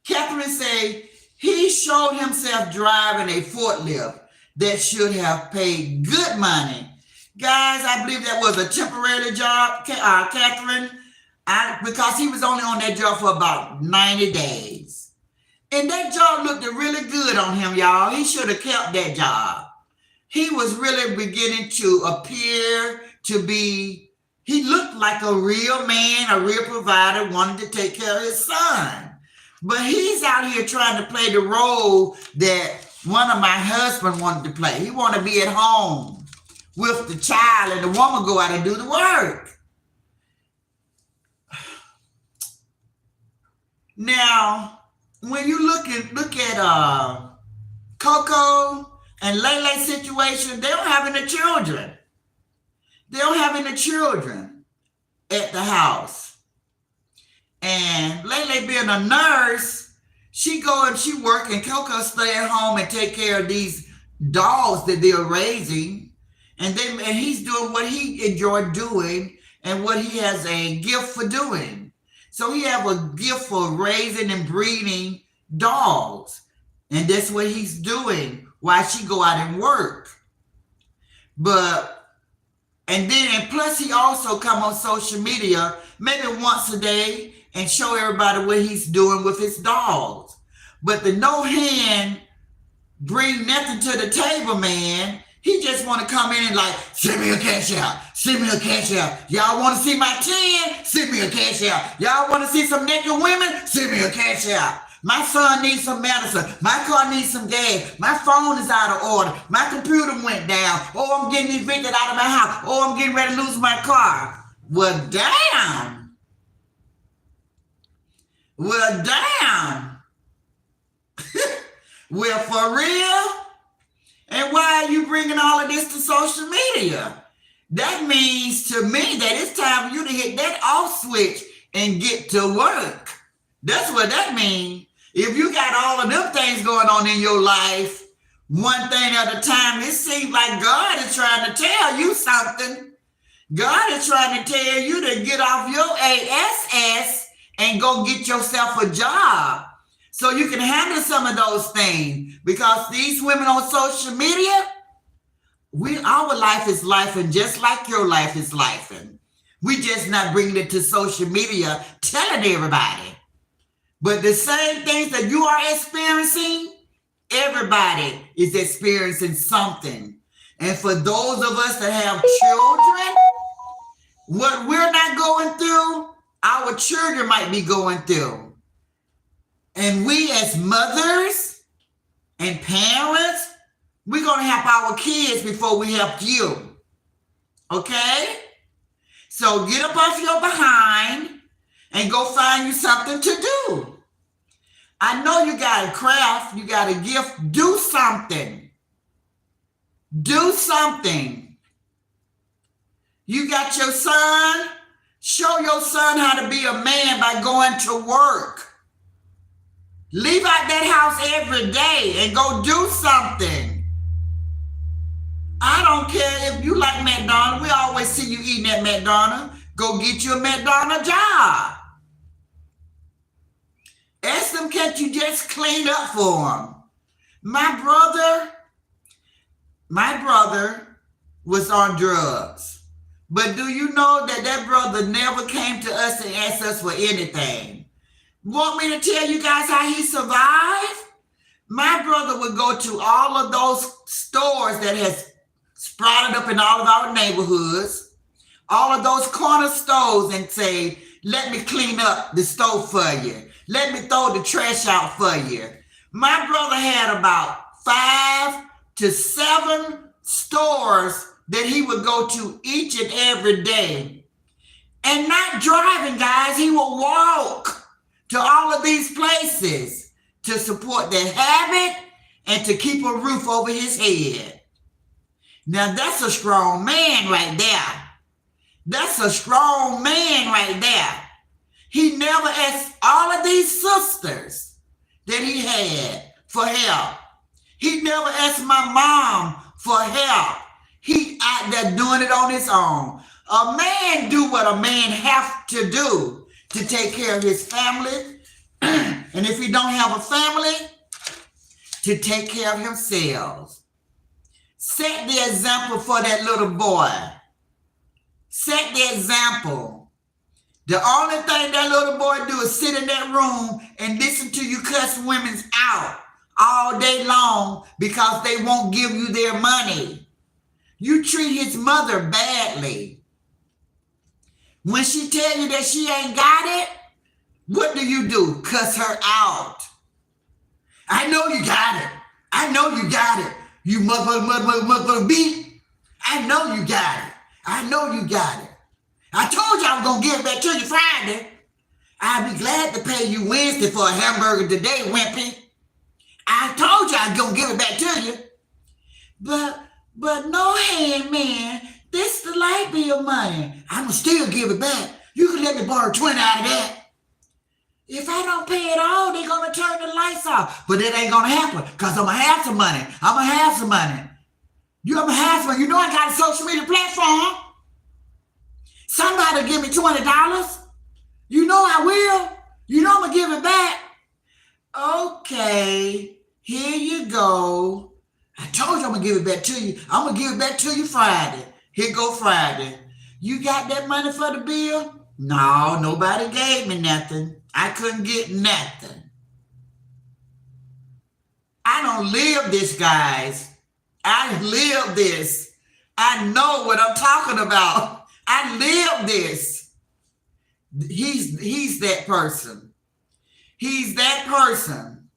Catherine say, he showed himself driving a forklift that should have paid good money. Guys, I believe that was a temporary job, Catherine, because he was only on that job for about 90 days. And that job looked really good on him, y'all. He should have kept that job. He was really beginning to appear to be, he looked like a real man, a real provider, wanted to take care of his son. But he's out here trying to play the role that one of my husbands wanted to play. He wanted to be at home with the child and the woman go out and do the work. Now, when you look at Coco and Lele's situation, they don't have any children. They don't have any children at the house. And Lele being a nurse, she go and she work, and Coco stay at home and take care of these dogs that they're raising. And he's doing what he enjoyed doing and what he has a gift for doing. So he have a gift for raising and breeding dogs. And that's what he's doing while she go out and work. And plus he also come on social media maybe once a day and show everybody what he's doing with his dogs. But the no hand bring nothing to the table, man. He just want to come in and like, send me a cash out. Send me a cash out. Y'all want to see my 10? Send me a cash out. Y'all want to see some naked women? Send me a cash out. My son needs some medicine. My car needs some gas. My phone is out of order. My computer went down. Oh, I'm getting evicted out of my house. Oh, I'm getting ready to lose my car. Well, damn. Well, damn. Well, for real? And why are you bringing all of this to social media? That means to me that it's time for you to hit that off switch and get to work. That's what that means. If you got all of them things going on in your life, one thing at a time, it seems like God is trying to tell you something. God is trying to tell you to get off your ass and go get yourself a job so you can handle some of those things. Because these women on social media, our life is life, and just like your life is life. And we just not bringing it to social media, telling everybody. But the same things that you are experiencing, everybody is experiencing something. And for those of us that have children, what we're not going through, our children might be going through. And we as mothers and parents, we're going to help our kids before we help you. Okay? So get up off your behind and go find you something to do. I know you got a craft, you got a gift. Do something. Do something. You got your son. Show your son how to be a man by going to work. Leave out that house every day and go do something. I don't care if you like McDonald's. We always see you eating at McDonald's. Go get you a McDonald's job. Ask them, can't you just clean up for them? My brother was on drugs. But do you know that brother never came to us and asked us for anything? Want me to tell you guys how he survived? My brother would go to all of those stores that has sprouted up in all of our neighborhoods, all of those corner stores, and say, let me clean up the store for you. Let me throw the trash out for you. My brother had about 5 to 7 stores that he would go to each and every day. And not driving, guys. He would walk to all of these places to support their habit and to keep a roof over his head. Now that's a strong man right there. That's a strong man right there. He never asked all of these sisters that he had for help. He never asked my mom for help. He out there doing it on his own. A man do what a man have to do to take care of his family. And if he don't have a family, to take care of himself. Set the example for that little boy. Set the example. The only thing that little boy do is sit in that room and listen to you cuss women out all day long because they won't give you their money. You treat his mother badly. When she tell you that she ain't got it, what do? Cuss her out. I know you got it. I know you got it. You mother beat. I know you got it. I know you got it. I told you I was going to give it back to you Friday. I'll be glad to pay you Wednesday for a hamburger today, Wimpy. I told you I was going to give it back to you. But no hand, man. This is the light bill money. I'm going to still give it back. You can let me borrow 20 out of that. If I don't pay it all, they're going to turn the lights off. But that ain't going to happen because I'm going to have some money. I'm going to have some money. I'm going to have some money. You know I got a social media platform. Somebody give me $20. You know I will. You know I'm going to give it back. Okay, here you go. I told you I'm going to give it back to you. I'm going to give it back to you Friday. Here go Friday. You got that money for the bill? No, nobody gave me nothing. I couldn't get nothing. I don't live this, guys. I live this. I know what I'm talking about. I live this. He's that person. He's that person.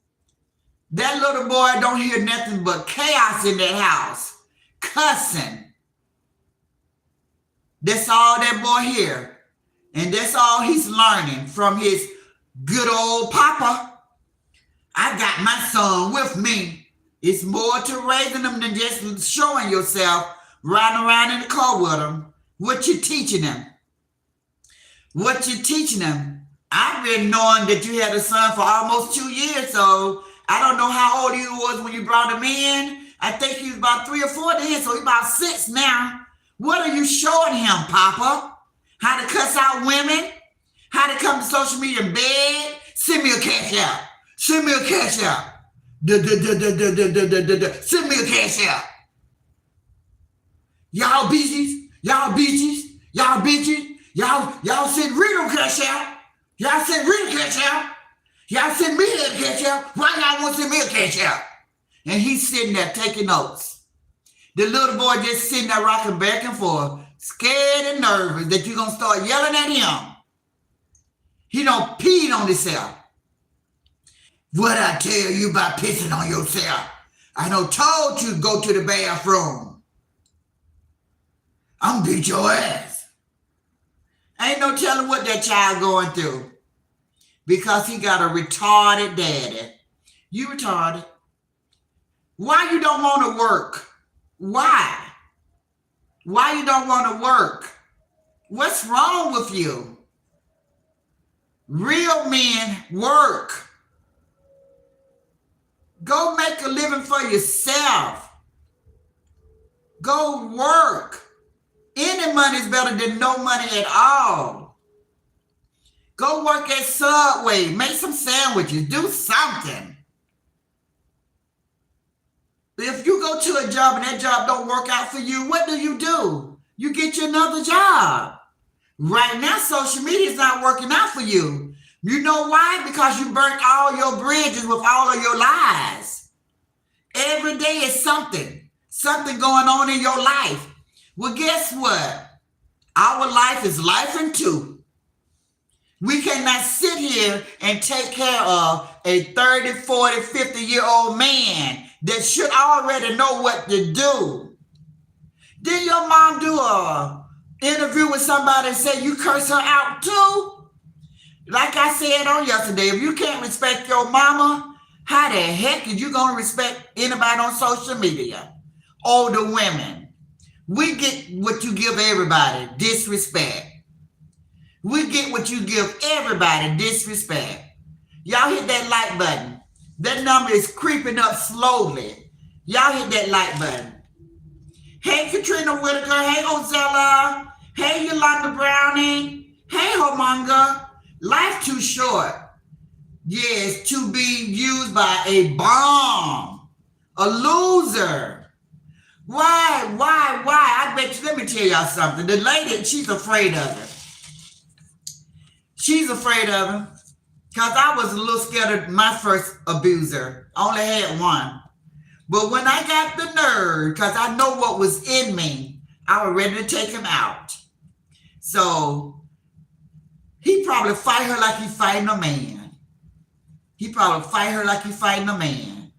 That little boy don't hear nothing but chaos in that house. Cussing. That's all that boy hear. And that's all he's learning from his good old papa. I got my son with me. It's more to raising them than just showing yourself, riding around in the car with them. What you teaching them? What you teaching them? I've been knowing that you had a son for almost 2 years, so I don't know how old he was when you brought him in. I think he was about 3 or 4 then, so he's about 6 now. What are you showing him, Papa? How to cuss out women? How to come to social media in bed? Send me a cash out. Send me a cash out. Send me a cash out. Y'all bitches. Y'all bitches. Y'all bitches. Y'all send Rita cash out. Y'all send Rita cash out. Y'all send me a cash out. Why y'all want to send me a cash out? And he's sitting there taking notes. The little boy just sitting there rocking back and forth, scared and nervous that you're going to start yelling at him. He don't pee on himself. What I tell you about pissing on yourself? I done told you to go to the bathroom. I'm gonna beat your ass. Ain't no telling what that child going through. Because he got a retarded daddy. You retarded. Why you don't want to work? Why? Why you don't want to work? What's wrong with you? Real men work. Go make a living for yourself. Go work. Any money is better than no money at all. Go work at Subway. Make some sandwiches. Do something. If you go to a job and that job don't work out for you, what do? You get you another job. Right now, social media is not working out for you. You know why? Because you burnt all your bridges with all of your lies. Every day is something going on in your life. Well, guess what? Our life is life in two. We cannot sit here and take care of a 30, 40, 50-year-old man that should already know what to do. Did your mom do a interview with somebody and say you curse her out too? Like I said on yesterday, if you can't respect your mama, How the heck is you going to respect anybody on social media? Older women. We get what you give everybody, disrespect. We get what you give everybody, disrespect. Y'all hit that like button. That number is creeping up slowly. Y'all hit that like button. Hey, Katrina Whitaker. Hey, Ozella. Hey, Yolanda Browning. Hey, Homonga. Life too short. Yes, to be used by a bomb. A loser. Why? I bet you, let me tell y'all something. The lady, she's afraid of it. She's afraid of him. Because I was a little scared of my first abuser. I only had one. But when I got the nerve, because I know what was in me, I was ready to take him out. So he probably fight her like he's fighting a man. He probably fight her like he's fighting a man.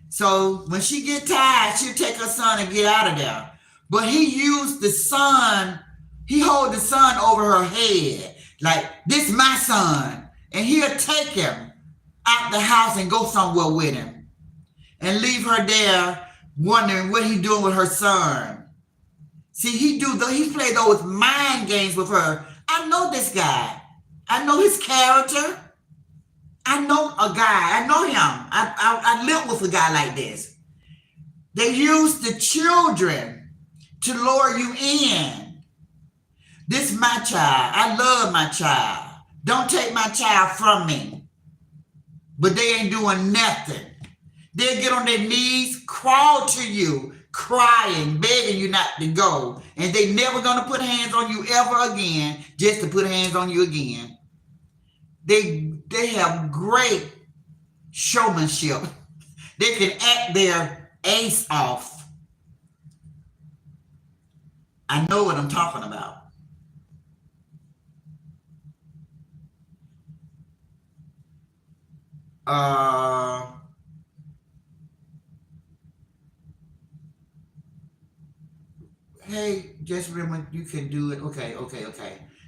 So when she get tired, she'll take her son and get out of there. But he used the son, he hold the son over her head. Like, this my son. And he'll take him out the house and go somewhere with him. And leave her there wondering what he doing with her son. See, he play those mind games with her. I know this guy. I know his character. I know a guy. I know him. I live with a guy like this. They use the children to lure you in. This is my child. I love my child. Don't take my child from me. But they ain't doing nothing. They'll get on their knees, crawl to you, crying, begging you not to go. And they never gonna put hands on you ever again, just to put hands on you again. They have great showmanship. They can act their ace off. I know what I'm talking about. Hey, just remember you can do it. Okay.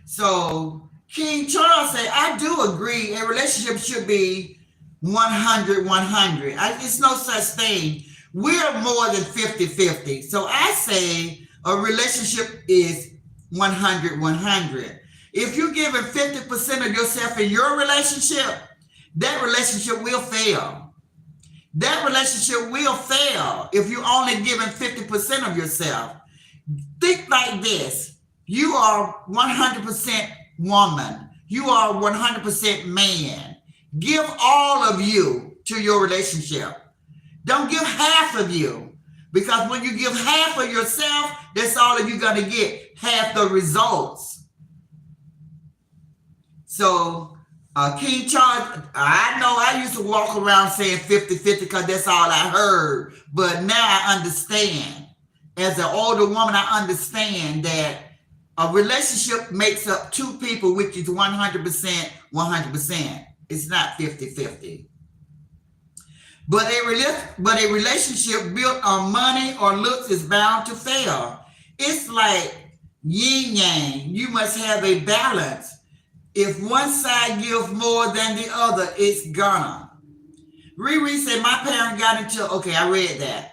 So King Charles said, I do agree. A relationship should be 100. It's no such thing. We're more than 50-50. So I say a relationship is 100. If you're giving 50% of yourself in your relationship, that relationship will fail. That relationship will fail if you're only giving 50% of yourself. Think like this. You are 100% woman. You are 100% man. Give all of you to your relationship. Don't give half of you. Because when you give half of yourself, that's all that you're going to get. Half the results. So, King Charles, I know I used to walk around saying 50-50 because that's all I heard. But now I understand. As an older woman, I understand that a relationship makes up two people, which is 100%. It's not 50-50. But a relationship built on money or looks is bound to fail. It's like yin yang. You must have a balance. If one side gives more than the other, it's gonna. Riri said, my parent got into, okay, I read that.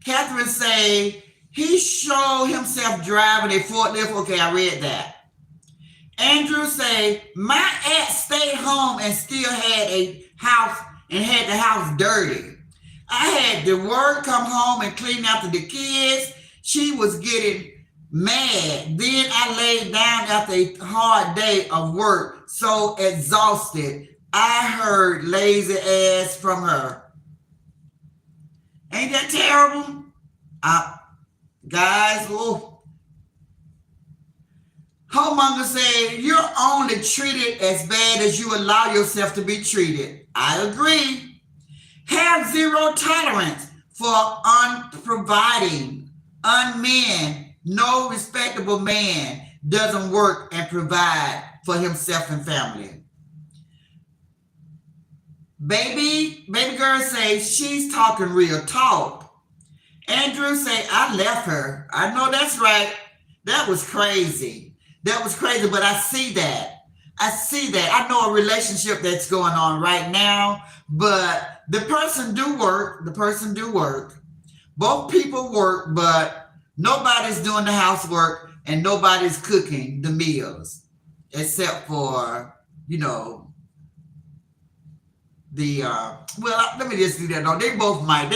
Catherine say, he showed himself driving a forklift. Okay, I read that. Andrew say, my ex stayed home and still had a house and had the house dirty. I had to work, come home and clean after the kids. She was getting mad. Then I laid down after a hard day of work, so exhausted. I heard lazy ass from her. Ain't that terrible? Guys, Homemonger said, you're only treated as bad as you allow yourself to be treated. I agree. Have zero tolerance for unproviding, unmen. No respectable man doesn't work and provide for himself and family. Baby girl say she's talking real talk. Andrew say, I left her. I know that's right. That was crazy. But I see that. I see that. I know a relationship that's going on right now, but the person do work. The person do work. Both people work, but nobody's doing the housework and nobody's cooking the meals, except for, you know, the well, let me just do that. No, they both might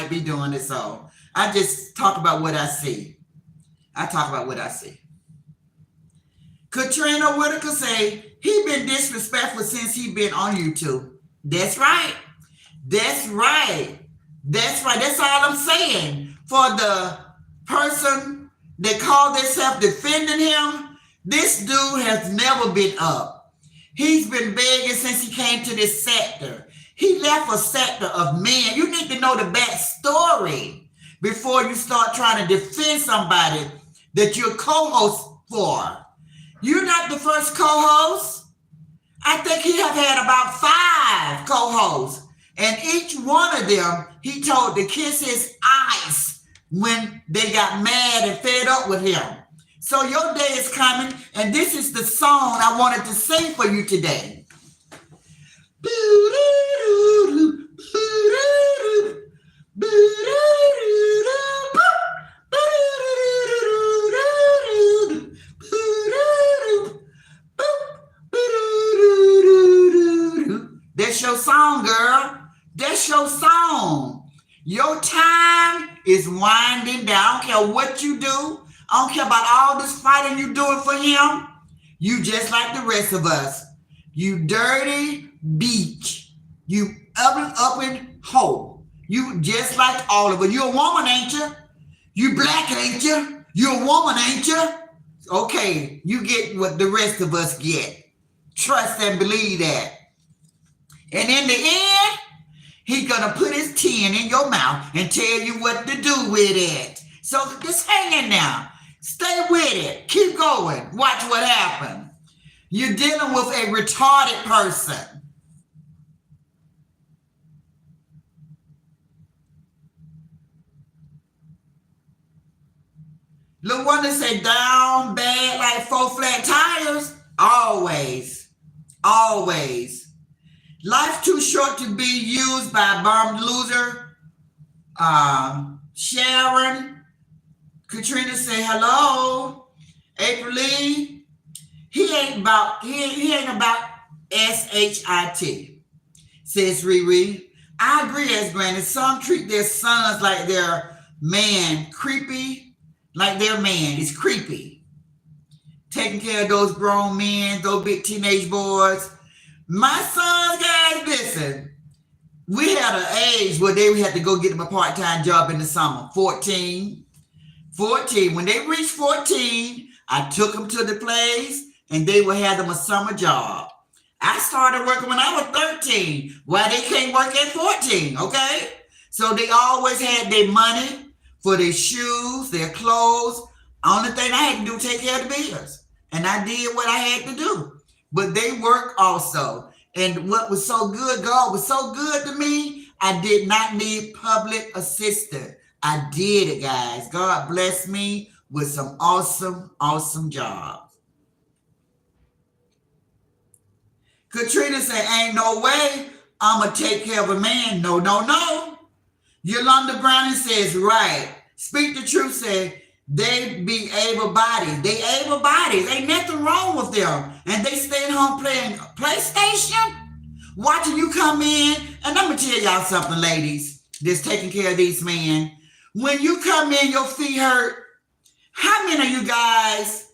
be doing it. So I just talk about what I see. I talk about what I see. Katrina Whitaker say he been disrespectful since he been on YouTube. That's right. That's right. That's right. That's all I'm saying. For the person that called themselves defending him, this dude has never been up. He's been begging since he came to this sector. He left a sector of men. You need to know the backstory before you start trying to defend somebody that you're co-host for. You're not the first co-host. I think he have had about 5 co-hosts. And each one of them, he told to kiss his eyes when they got mad and fed up with him. So your day is coming, and this is the song I wanted to sing for you today. That's your song, girl. That's your song. Your time is winding down. I don't care what you do. I don't care about all this fighting you doing for him. You just like the rest of us. You dirty beach. You up and hoe. You just like all of us. You a woman, ain't you? You black, ain't you? You a woman, ain't you? Okay, you get what the rest of us get. Trust and believe that. And in the end, he's gonna put his 10 in your mouth and tell you what to do with it. So just hang in now. Stay with it. Keep going. Watch what happens. You're dealing with a retarded person. LaWanda say down bad like 4 flat tires. Always. Always. Life's too short to be used by a bummed loser. Sharon. Katrina say hello. April Lee. He ain't about SHIT. Says Riri. I agree as granted. Some treat their sons like their man. Creepy. Like their man. It's creepy. Taking care of those grown men, those big teenage boys. My sons, guys, listen. We had an age where they had to go get them a part-time job in the summer. 14. When they reached 14, I took them to the place and they would have them a summer job. I started working when I was 13. Why they can't work at 14, okay? So they always had their money for their shoes, their clothes. Only thing I had to do was take care of the bills. And I did what I had to do. But they work also. And what was so good, God was so good to me, I did not need public assistance. I did it, guys. God blessed me with some awesome, awesome jobs. Katrina said, ain't no way I'm going to take care of a man. No, no, no. Yolanda Browning says, right. Speak the truth, say, they be able-bodied. They able-bodied. Ain't nothing wrong with them. And they stay at home playing PlayStation, watching you come in. And I'm going to tell y'all something, ladies, that's taking care of these men. When you come in, your feet hurt. How many of you guys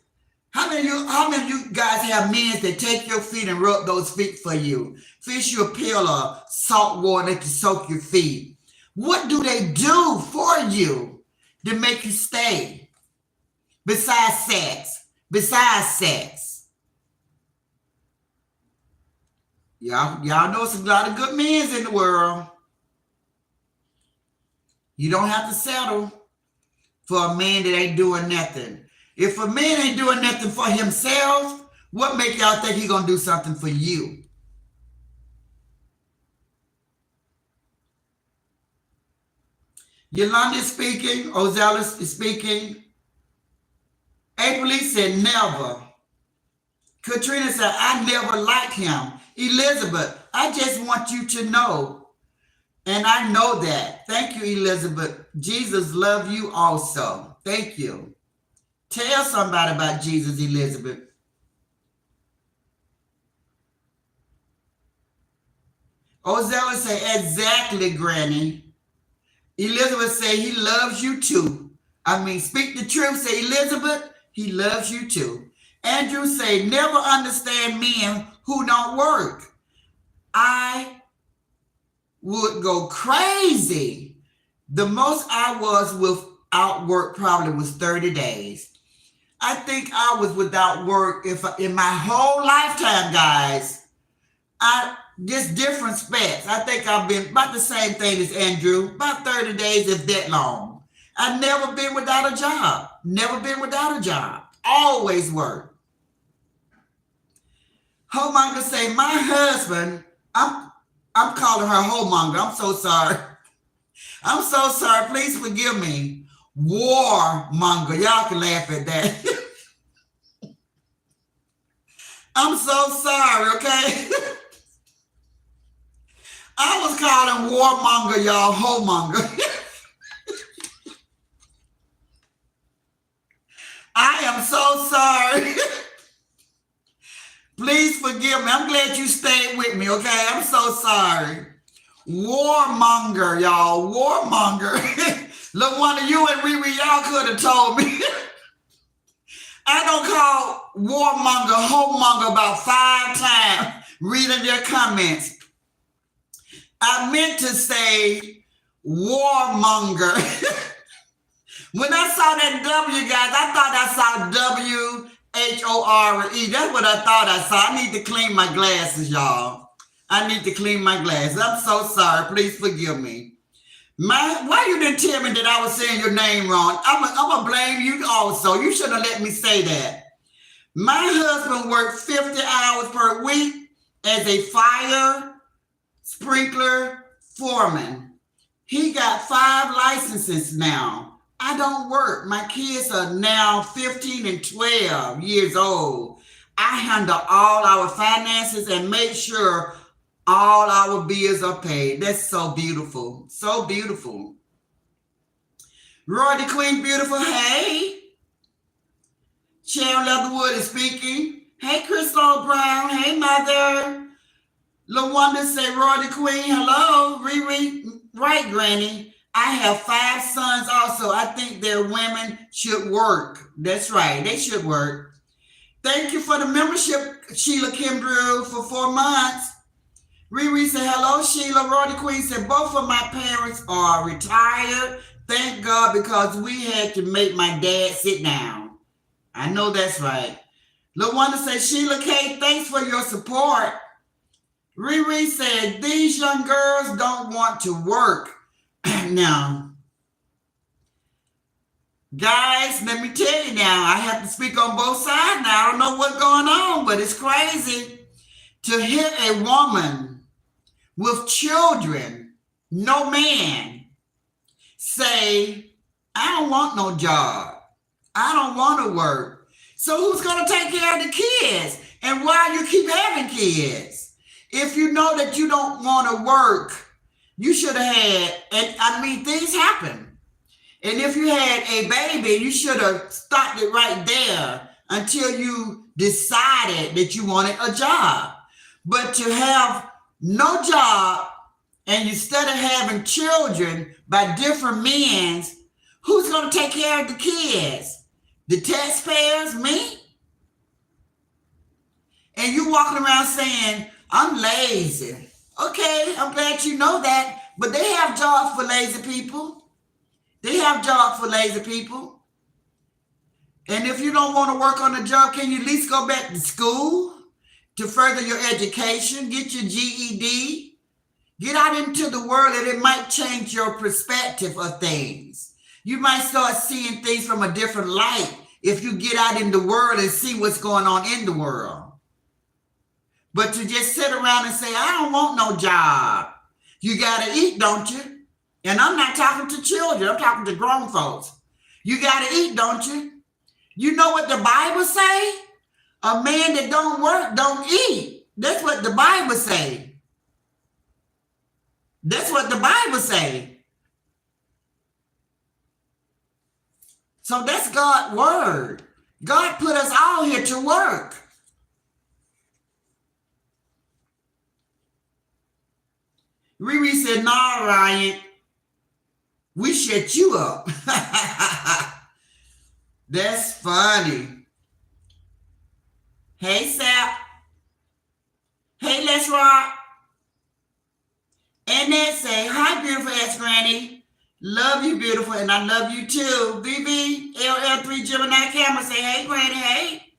have men that take your feet and rub those feet for you? Fish you a pail of salt water to soak your feet. What do they do for you to make you stay? Besides sex. Y'all know some lot of good men in the world. You don't have to settle for a man that ain't doing nothing. If a man ain't doing nothing for himself, what make y'all think he gonna do something for you? Yolanda is speaking. Ozelis is speaking. April Lee said never. Katrina said, I never liked him. Elizabeth, I just want you to know, and I know that. Thank you, Elizabeth. Jesus loves you also. Thank you. Tell somebody about Jesus, Elizabeth. Ozella say, exactly, Granny. Elizabeth say, he loves you too. I mean, speak the truth. Say, Elizabeth, he loves you too. Andrew say, never understand men who don't work. I would go crazy. The most I was without work probably was 30 days. I think I was without work in my whole lifetime, guys. Just different spats. I think I've been about the same thing as Andrew, about 30 days, if that long. I've never been without a job. Never been without a job. Always work. Homemonger say, my husband, I'm calling her homemonger. I'm so sorry. I'm so sorry. Please forgive me. Warmonger. Y'all can laugh at that. I'm so sorry, okay? I was calling warmonger, y'all, homemonger. I am so sorry. Please forgive me. I'm glad you stayed with me, okay? I'm so sorry. Warmonger, y'all. Warmonger. Look, one of you and Riri, y'all could have told me. I don't call warmonger, homemonger about 5 times reading their comments. I meant to say warmonger. When I saw that W, guys, I thought I saw W-H-O-R-E. That's what I thought I saw. I need to clean my glasses, y'all. I need to clean my glasses. I'm so sorry. Please forgive me. Why you didn't tell me that I was saying your name wrong? I'm going to blame you also. You should have let me say that. My husband worked 50 hours per week as a fire sprinkler foreman. He got 5 licenses now. I don't work. My kids are now 15 and 12 years old. I handle all our finances and make sure all our bills are paid. That's so beautiful. So beautiful. Roy the Queen, beautiful. Hey. Sharon Leatherwood is speaking. Hey, Crystal Brown. Hey, Mother. LaWanda say, Roy the Queen. Hello. Riri. Right, Granny. I have 5 sons also. I think their women should work. That's right. They should work. Thank you for the membership, Sheila Kimbrough, for 4 months. Riri said, hello, Sheila. Roy the Queen said, both of my parents are retired. Thank God, because we had to make my dad sit down. I know that's right. LaWanda said, Sheila K., thanks for your support. Riri said, these young girls don't want to work. Now, guys, let me tell you now, I have to speak on both sides now. I don't know what's going on, but it's crazy to hear a woman with children, no man, say, I don't want no job. I don't want to work. So who's going to take care of the kids? And why you keep having kids? If you know that you don't want to work, you should have had, and I mean, things happen. And if you had a baby, you should have stopped it right there until you decided that you wanted a job. But to have no job and instead of having children by different men, who's going to take care of the kids? The taxpayers, me? And you walking around saying, I'm lazy. Okay, I'm glad you know that, but they have jobs for lazy people. They have jobs for lazy people. And if you don't want to work on a job, can you at least go back to school to further your education, get your GED, get out into the world, and it might change your perspective of things. You might start seeing things from a different light if you get out in the world and see what's going on in the world. But to just sit around and say, I don't want no job. You got to eat, don't you? And I'm not talking to children. I'm talking to grown folks. You got to eat, don't you? You know what the Bible say? A man that don't work don't eat. That's what the Bible say. That's what the Bible say. So that's God's word. God put us all here to work. Riri said, "Nah, Ryan, we shut you up." That's funny. Hey, Sap. Hey, Let's Rock. And they say, "Hi, beautiful ass granny. Love you, beautiful, and I love you too." VV, LL3 Gemini Camera say, "Hey, granny, hey."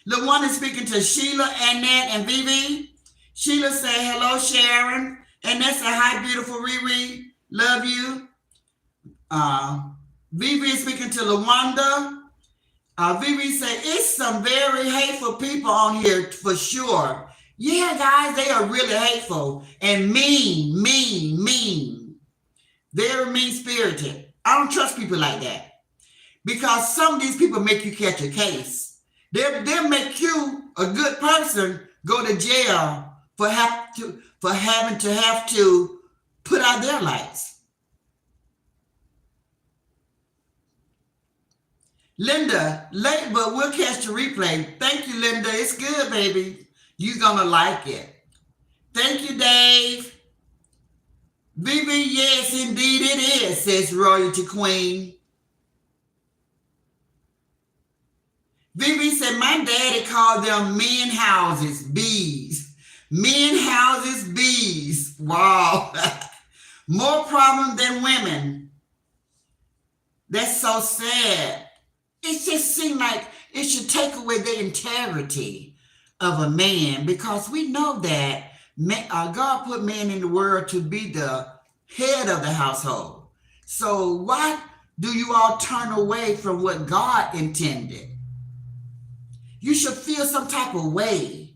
LaWanda speaking to Sheila, Annette, and VV. Sheila say, "Hello, Sharon." And they say, "Hi, beautiful Riri. Love you." VV speaking to LaWanda. VV say, "It's some very hateful people on here for sure." Yeah, guys, they are really hateful and mean. Very mean-spirited. I don't trust people like that. Because some of these people make you catch a case. They'll make you, a good person, go to jail for having to put out their lights. Linda, late, but we'll catch the replay. Thank you, Linda. It's good, baby. You're going to like it. Thank you, Dave. Vivi, yes, indeed it is, says Royalty Queen. Vivi said, "My daddy called them men houses, bees. Men houses, bees." Wow. More problem than women. That's so sad. It just seems like it should take away the integrity of a man, because we know that God put men in the world to be the head of the household. So why do you all turn away from what God intended? You should feel some type of way.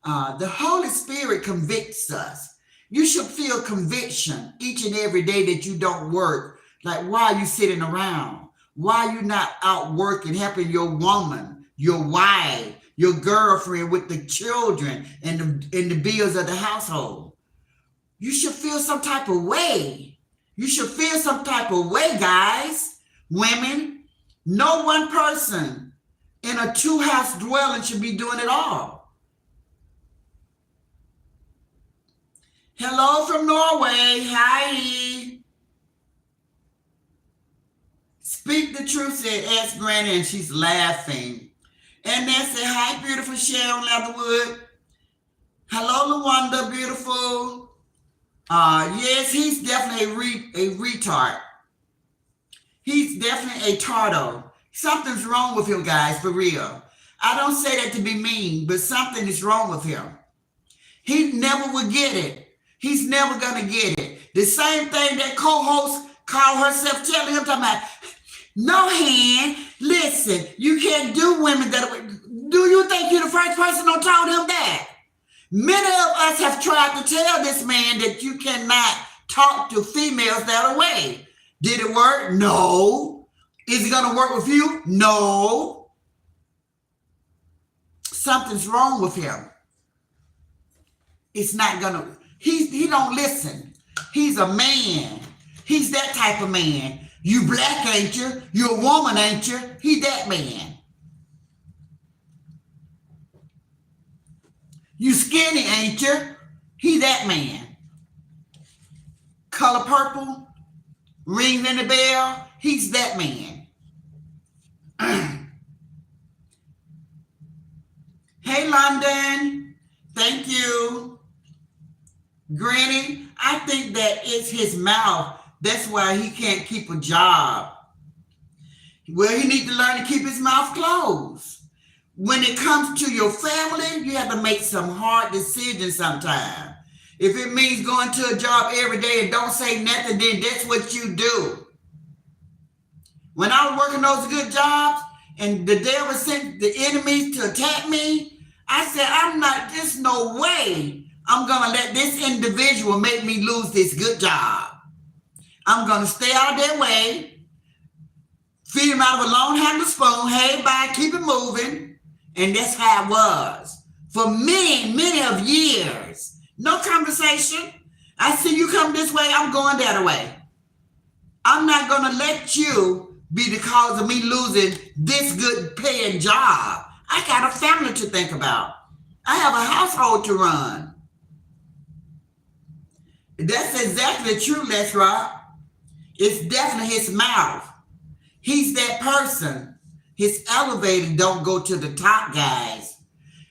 The Holy Spirit convicts us. You should feel conviction each and every day that you don't work. Like, why are you sitting around? Why are you not out working, helping your woman, your wife, your girlfriend with the children and the bills of the household? You should feel some type of way. You should feel some type of way, guys. Women, no one person in a two-house dwelling should be doing it all. Hello from Norway. Hi. Speak the truth, said ask Granny, and she's laughing. And then said, "Hi, beautiful Sharon Leatherwood." Hello, LaWanda, beautiful. Yes, he's definitely a retard. He's definitely a tardo. Something's wrong with him, guys, for real. I don't say that to be mean, but something is wrong with him. He never will get it. He's never going to get it. The same thing that co-host called herself telling him, talking about, "No, hand, listen, you can't do women that way." Do you think you're the first person who told him that? Many of us have tried to tell this man that you cannot talk to females that way. Did it work? No. Is it going to work with you? No. Something's wrong with him. It's not going to, he don't listen. He's a man. He's that type of man. You black, ain't you? You a woman, ain't you? He that man. You skinny, ain't you? He that man. Color purple, ring in the bell, he's that man. Hey, London. Thank you. Granny, I think that it's his mouth. That's why he can't keep a job. Well, he needs to learn to keep his mouth closed. When it comes to your family, you have to make some hard decisions sometimes. If it means going to a job every day and don't say nothing, then that's what you do. When I was working those good jobs and the devil sent the enemies to attack me, I said, there's no way I'm going to let this individual make me lose this good job. I'm going to stay out of their way, feed him out of a long-handled spoon. Hey, bye, keep it moving. And that's how it was for many, many of years. No conversation. I see you come this way, I'm going that way. I'm not going to let you be the cause of me losing this good paying job. I got a family to think about. I have a household to run. That's exactly true, Les Rock. It's definitely his mouth. He's that person. His elevator don't go to the top guys.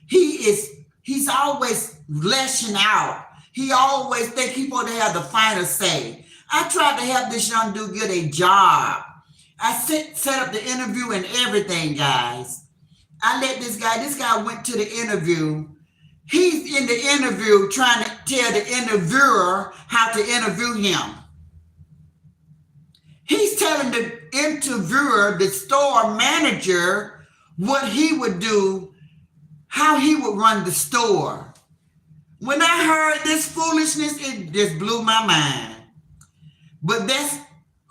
He's always lashing out. He always think he's supposed to have the final say. I tried to help this young dude get a job. I set up the interview and everything, guys. I let this guy went to the interview. He's in the interview trying to tell the interviewer how to interview him. He's telling the interviewer, the store manager, what he would do, how he would run the store. When I heard this foolishness, it just blew my mind. But that's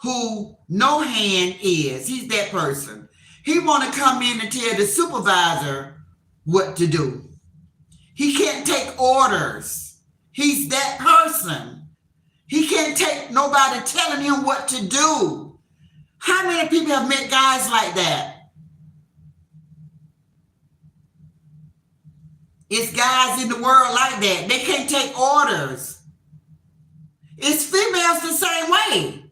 who No Hand is. He's that person. He want to come in and tell the supervisor what to do. He can't take orders. He's that person. He can't take nobody telling him what to do. How many people have met guys like that? It's guys in the world like that. They can't take orders. It's females the same way.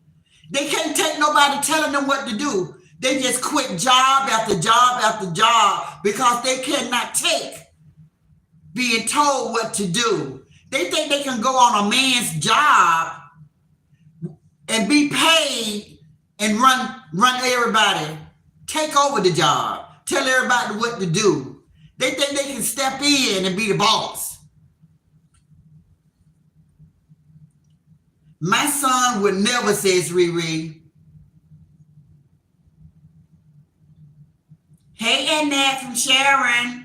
They can't take nobody telling them what to do. They just quit job after job after job because they cannot take being told what to do. They think they can go on a man's job and be paid and run everybody, take over the job, tell everybody what to do. They think they can step in and be the boss. My son would never, says Riri. Hey, Annette from Sharon.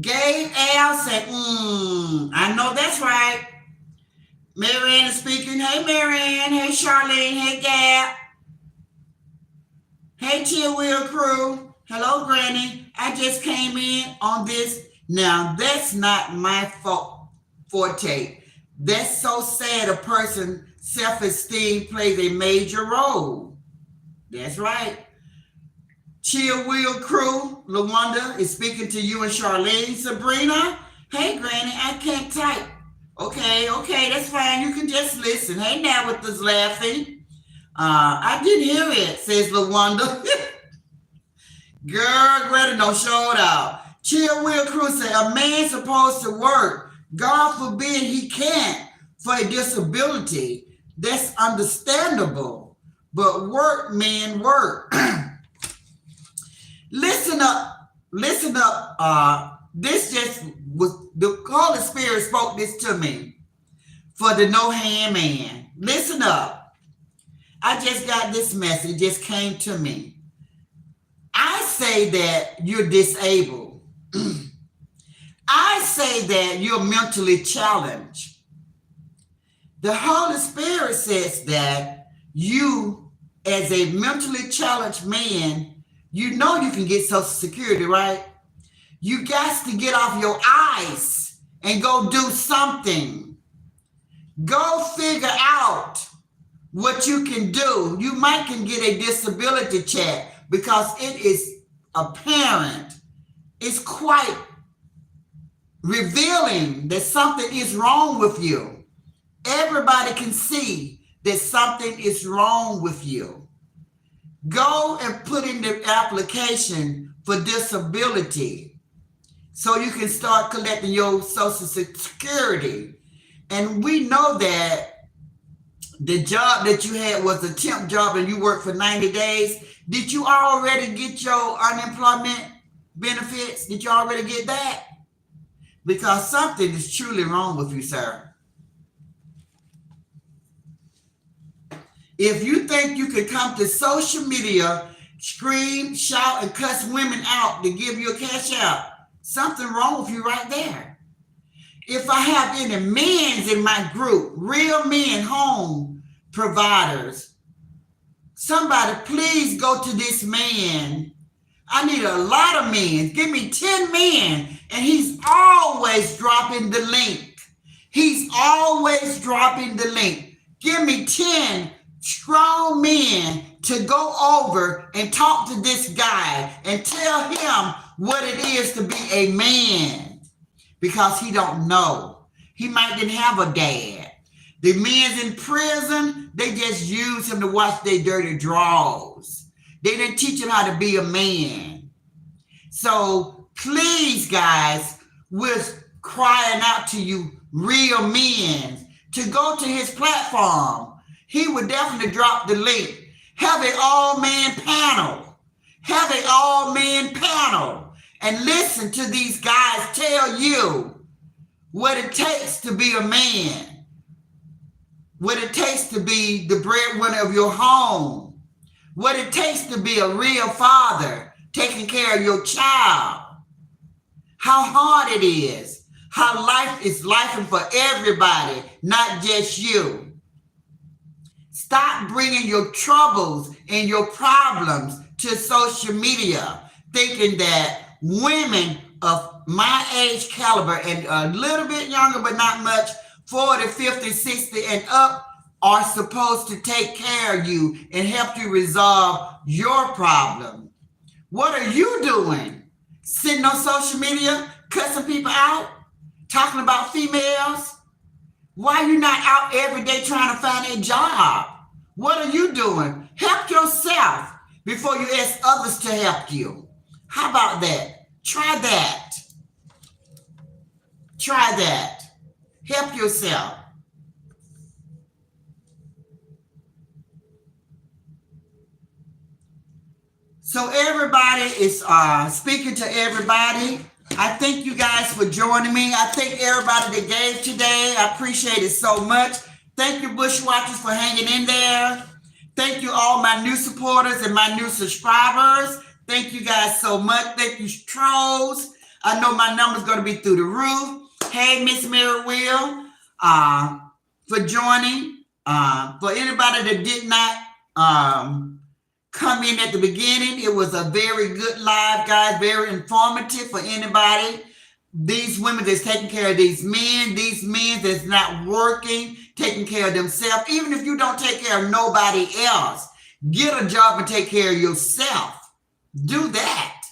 Gabe Al said, I know that's right. Marianne is speaking. Hey, Marianne. Hey, Charlene. Hey, Gab. Hey, Chill Wheel Crew. Hello, Granny. I just came in on this. Now, that's not my forte. That's so sad. A person's self-esteem plays a major role. That's right. Chill Wheel Crew, LaWanda is speaking to you and Charlene. Sabrina, hey, Granny, I can't type. Okay, that's fine. You can just listen. Hey, Nabitha's laughing. I didn't hear it, says LaWanda. Girl, Greta, don't show it out. Chill Wheel Crew said, a man's supposed to work. God forbid he can't for a disability. That's understandable. But work, men, work. Listen up. This just was, the Holy Spirit spoke this to me for the No Hand Man. Listen up. I just got this message, it just came to me. I say that you're disabled. I say that you're mentally challenged. The Holy Spirit says that you, as a mentally challenged man, you know you can get Social Security, right? You got to get off your ice and go do something. Go figure out what you can do. You might can get a disability check because it is apparent. It's quite revealing that something is wrong with you. Everybody can see that something is wrong with you. Go and put in the application for disability so you can start collecting your Social Security. And we know that the job that you had was a temp job and you worked for 90 days. Did you already get your unemployment benefits? Did you already get that? Because something is truly wrong with you, sir. If you think you can come to social media, scream, shout, and cuss women out to give you a cash out, something wrong with you right there. If I have any men in my group, real men, home providers, Somebody please go to this man. I need a lot of men. Give me 10 men. And he's always dropping the link. He's always dropping the link. Give me 10 strong men to go over and talk to this guy and tell him what it is to be a man, because he don't know. He might didn't have a dad. The men's in prison, they just use him to wash their dirty drawers. They didn't teach him how to be a man. So please, guys, we're crying out to you, real men, to go to his platform. He would definitely drop the link. Have an all-man panel. Have an all-man panel. And listen to these guys tell you what it takes to be a man. What it takes to be the breadwinner of your home. What it takes to be a real father, taking care of your child. How hard it is. How life is life for everybody, not just you. Stop bringing your troubles and your problems to social media, thinking that women of my age caliber and a little bit younger, but not much, 40, 50, 60 and up, are supposed to take care of you and help you resolve your problem. What are you doing? Sitting on social media, cussing people out, talking about females? Why are you not out every day trying to find a job? What are you doing? Help yourself before you ask others to help you. How about that? Try that. Try that. Help yourself. So everybody is speaking to everybody. I thank you guys for joining me. I thank everybody that gave today. I appreciate it so much. Thank you, Bushwatchers, for hanging in there. Thank you, all my new supporters and my new subscribers. Thank you guys so much. Thank you, trolls. I know my number's going to be through the roof. Hey, Miss Mary Will, for joining. For anybody that did not come in at the beginning, it was a very good live, guys. Very informative for anybody. These women that's taking care of these men that's not working, taking care of themselves. Even if you don't take care of nobody else, get a job and take care of yourself. Do that.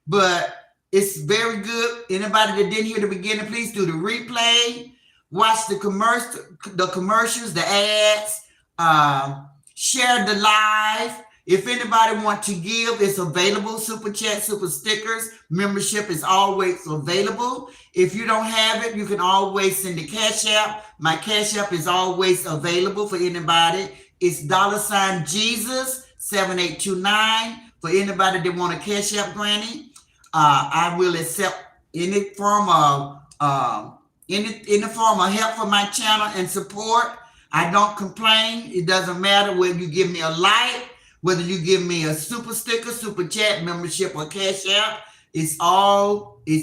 But it's very good. Anybody that didn't hear the beginning, please do the replay. Watch the commercials, the ads. Share the live. If anybody wants to give, it's available. Super chat, super stickers. Membership is always available. If you don't have it, you can always send a Cash App. My Cash App is always available for anybody. It's $Jesus 7829 for anybody that want a Cash App, Granny. I will accept any form of any form of help for my channel and support. I don't complain. It doesn't matter whether you give me a like, whether you give me a super sticker, super chat, membership, or Cash App. It's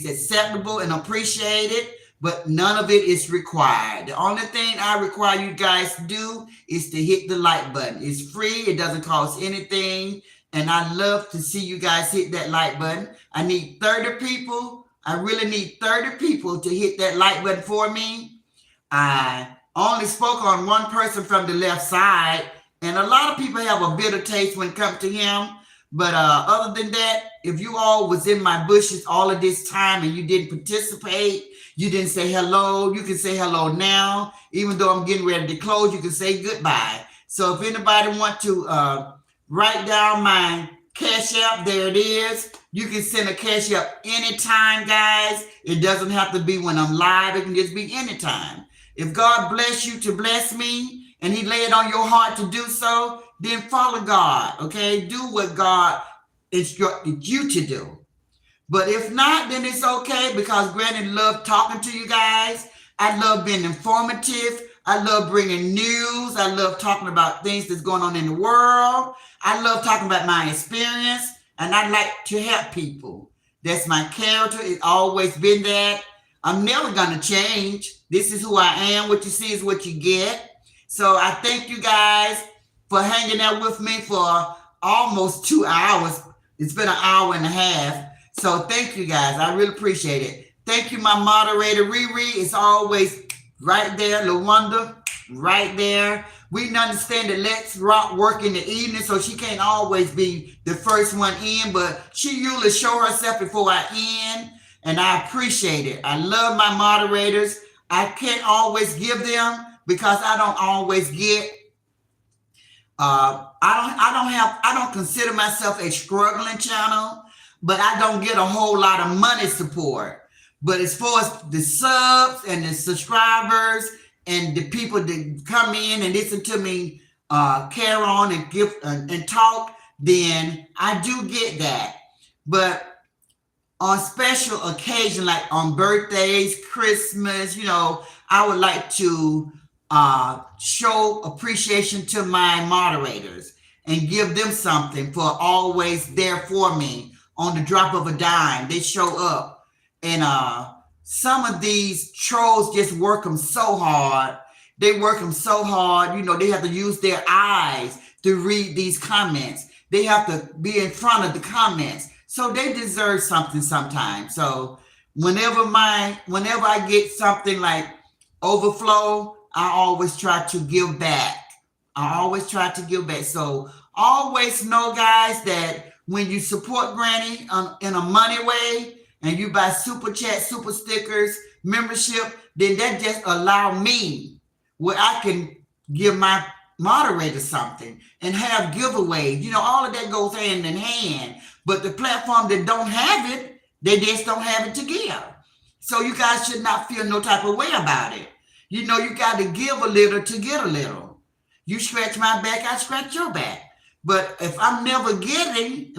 acceptable and appreciated, but none of it is required. The only thing I require you guys to do is to hit the like button. It's free. It doesn't cost anything. And I love to see you guys hit that like button. I need 30 people. I really need 30 people to hit that like button for me. I only spoke on one person from the left side, and a lot of people have a bitter taste when it comes to him. But other than that, if you all was in my bushes all of this time and you didn't participate, you didn't say hello, you can say hello now. Even though I'm getting ready to close, you can say goodbye. So if anybody want to write down my Cash App, there it is. You can send a Cash App anytime, guys. It doesn't have to be when I'm live. It can just be anytime. If God bless you to bless me and he laid on your heart to do so, then follow God, okay? Do what God instructed you to do. But if not, then it's okay, because Granny loved talking to you guys. I love being informative. I love bringing news. I love talking about things that's going on in the world. I love talking about my experience, and I like to help people. That's my character. It's always been that. I'm never going to change. This is who I am. What you see is what you get. So I thank you guys for hanging out with me for almost 2 hours. It's been an hour and a half. So thank you guys. I really appreciate it. Thank you, my moderator, Riri. It's always right there. LaWanda, right there. We can understand that Let's Rock work in the evening, so she can't always be the first one in, but she usually show herself before I end, and I appreciate it. I love my moderators. I can't always give them because I don't always get. I don't consider myself a struggling channel, but I don't get a whole lot of money support. But as far as the subs and the subscribers and the people that come in and listen to me carry on and give and talk, then I do get that. But on special occasion, like on birthdays, Christmas, I would like to show appreciation to my moderators and give them something for always there for me on the drop of a dime. They show up. And some of these trolls just work them so hard. They work them so hard. They have to use their eyes to read these comments. They have to be in front of the comments. So they deserve something sometimes. So whenever I get something like overflow, I always try to give back. So always know, guys, that when you support Granny in a money way, and you buy super chat, super stickers, membership, then that just allow me where I can give my moderator something and have giveaways. All of that goes hand in hand. But the platform that don't have it, they just don't have it to give. So you guys should not feel no type of way about it. You got to give a little to get a little. You scratch my back, I scratch your back. But if I'm never getting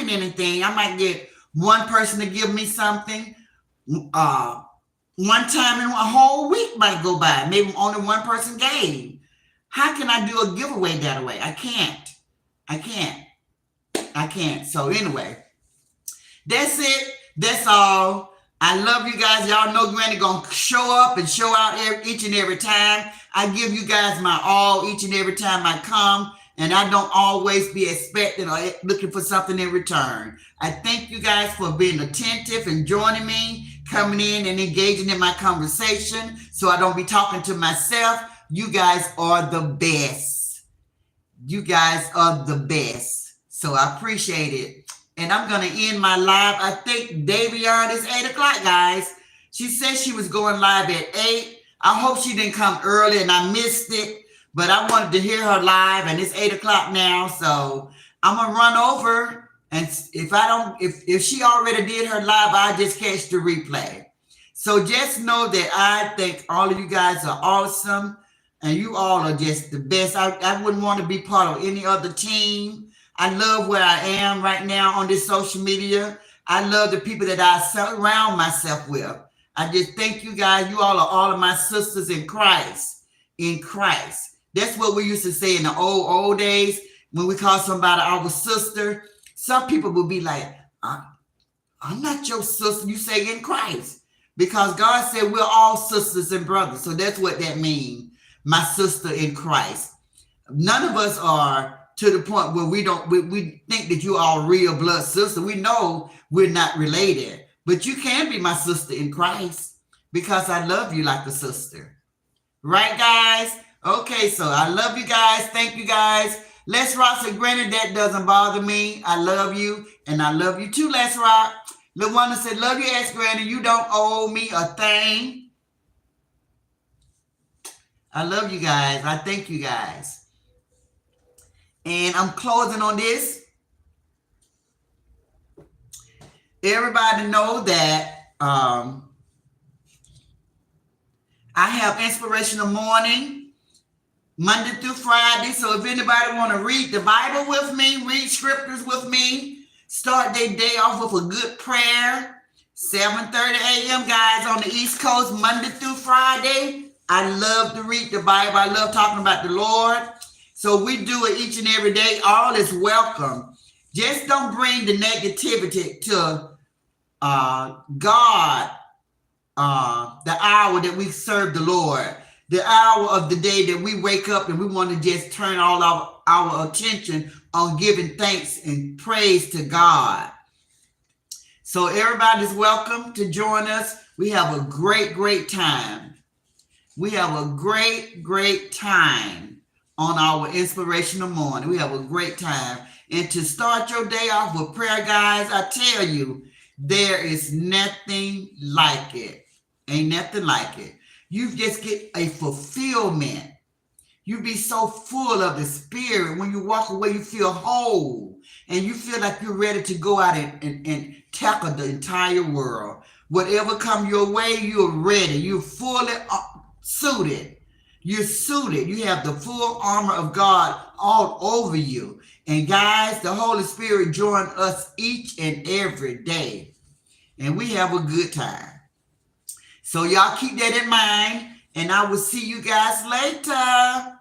anything, I might get one person to give me something. One time in a whole week might go by. Maybe only one person gave. How can I do a giveaway that way? I can't. So anyway, that's it. That's all. I love you guys. Y'all know Granny gonna show up and show out each and every time. I give you guys my all each and every time I come. And I don't always be expecting or looking for something in return. I thank you guys for being attentive and joining me, coming in and engaging in my conversation so I don't be talking to myself. You guys are the best. So I appreciate it. And I'm going to end my live. I think Davion is 8 o'clock, guys. She said she was going live at 8. I hope she didn't come early and I missed it. But I wanted to hear her live, and it's 8 o'clock now, so I'm gonna run over. And if she already did her live, I just catch the replay. So just know that I think all of you guys are awesome, and you all are just the best. I wouldn't want to be part of any other team. I love where I am right now on this social media. I love the people that I surround myself with. I just thank you guys. You all are all of my sisters in Christ. That's what we used to say in the old days when we call somebody our sister. Some people would be like, I'm not your sister. You say in Christ. Because God said we're all sisters and brothers. So that's what that means. My sister in Christ. None of us are to the point where we think that you are real blood sister. We know we're not related. But you can be my sister in Christ because I love you like a sister. Right, guys? Okay, so I love you guys. Thank you guys. Let's Rock said, Granny, that doesn't bother me. I love you, and I love you too, Let's Rock. LaWanda said, love you, Granny. You don't owe me a thing. I love you guys. I thank you guys. And I'm closing on this. Everybody know that I have Inspirational Morning Monday through Friday. So if anybody want to read the Bible with me, read scriptures with me, start their day off with a good prayer, 7:30 a.m. guys on the East Coast, Monday through Friday. I love to read the Bible. I love talking about the Lord. So we do it each and every day. All is welcome. Just don't bring the negativity to God, the hour that we serve the Lord. the hour of the day that we wake up and we want to just turn all our attention on giving thanks and praise to God. So everybody's welcome to join us. We have a great time. We have a great time on our inspirational morning. We have a great time. And to start your day off with prayer, guys, I tell you, there is nothing like it. Ain't nothing like it. You just get a fulfillment. You be so full of the Spirit. When you walk away, you feel whole. And you feel like you're ready to go out and tackle the entire world. Whatever come your way, you're ready. You're fully suited. You're suited. You have the full armor of God all over you. And guys, the Holy Spirit joins us each and every day. And we have a good time. So y'all keep that in mind. And I will see you guys later.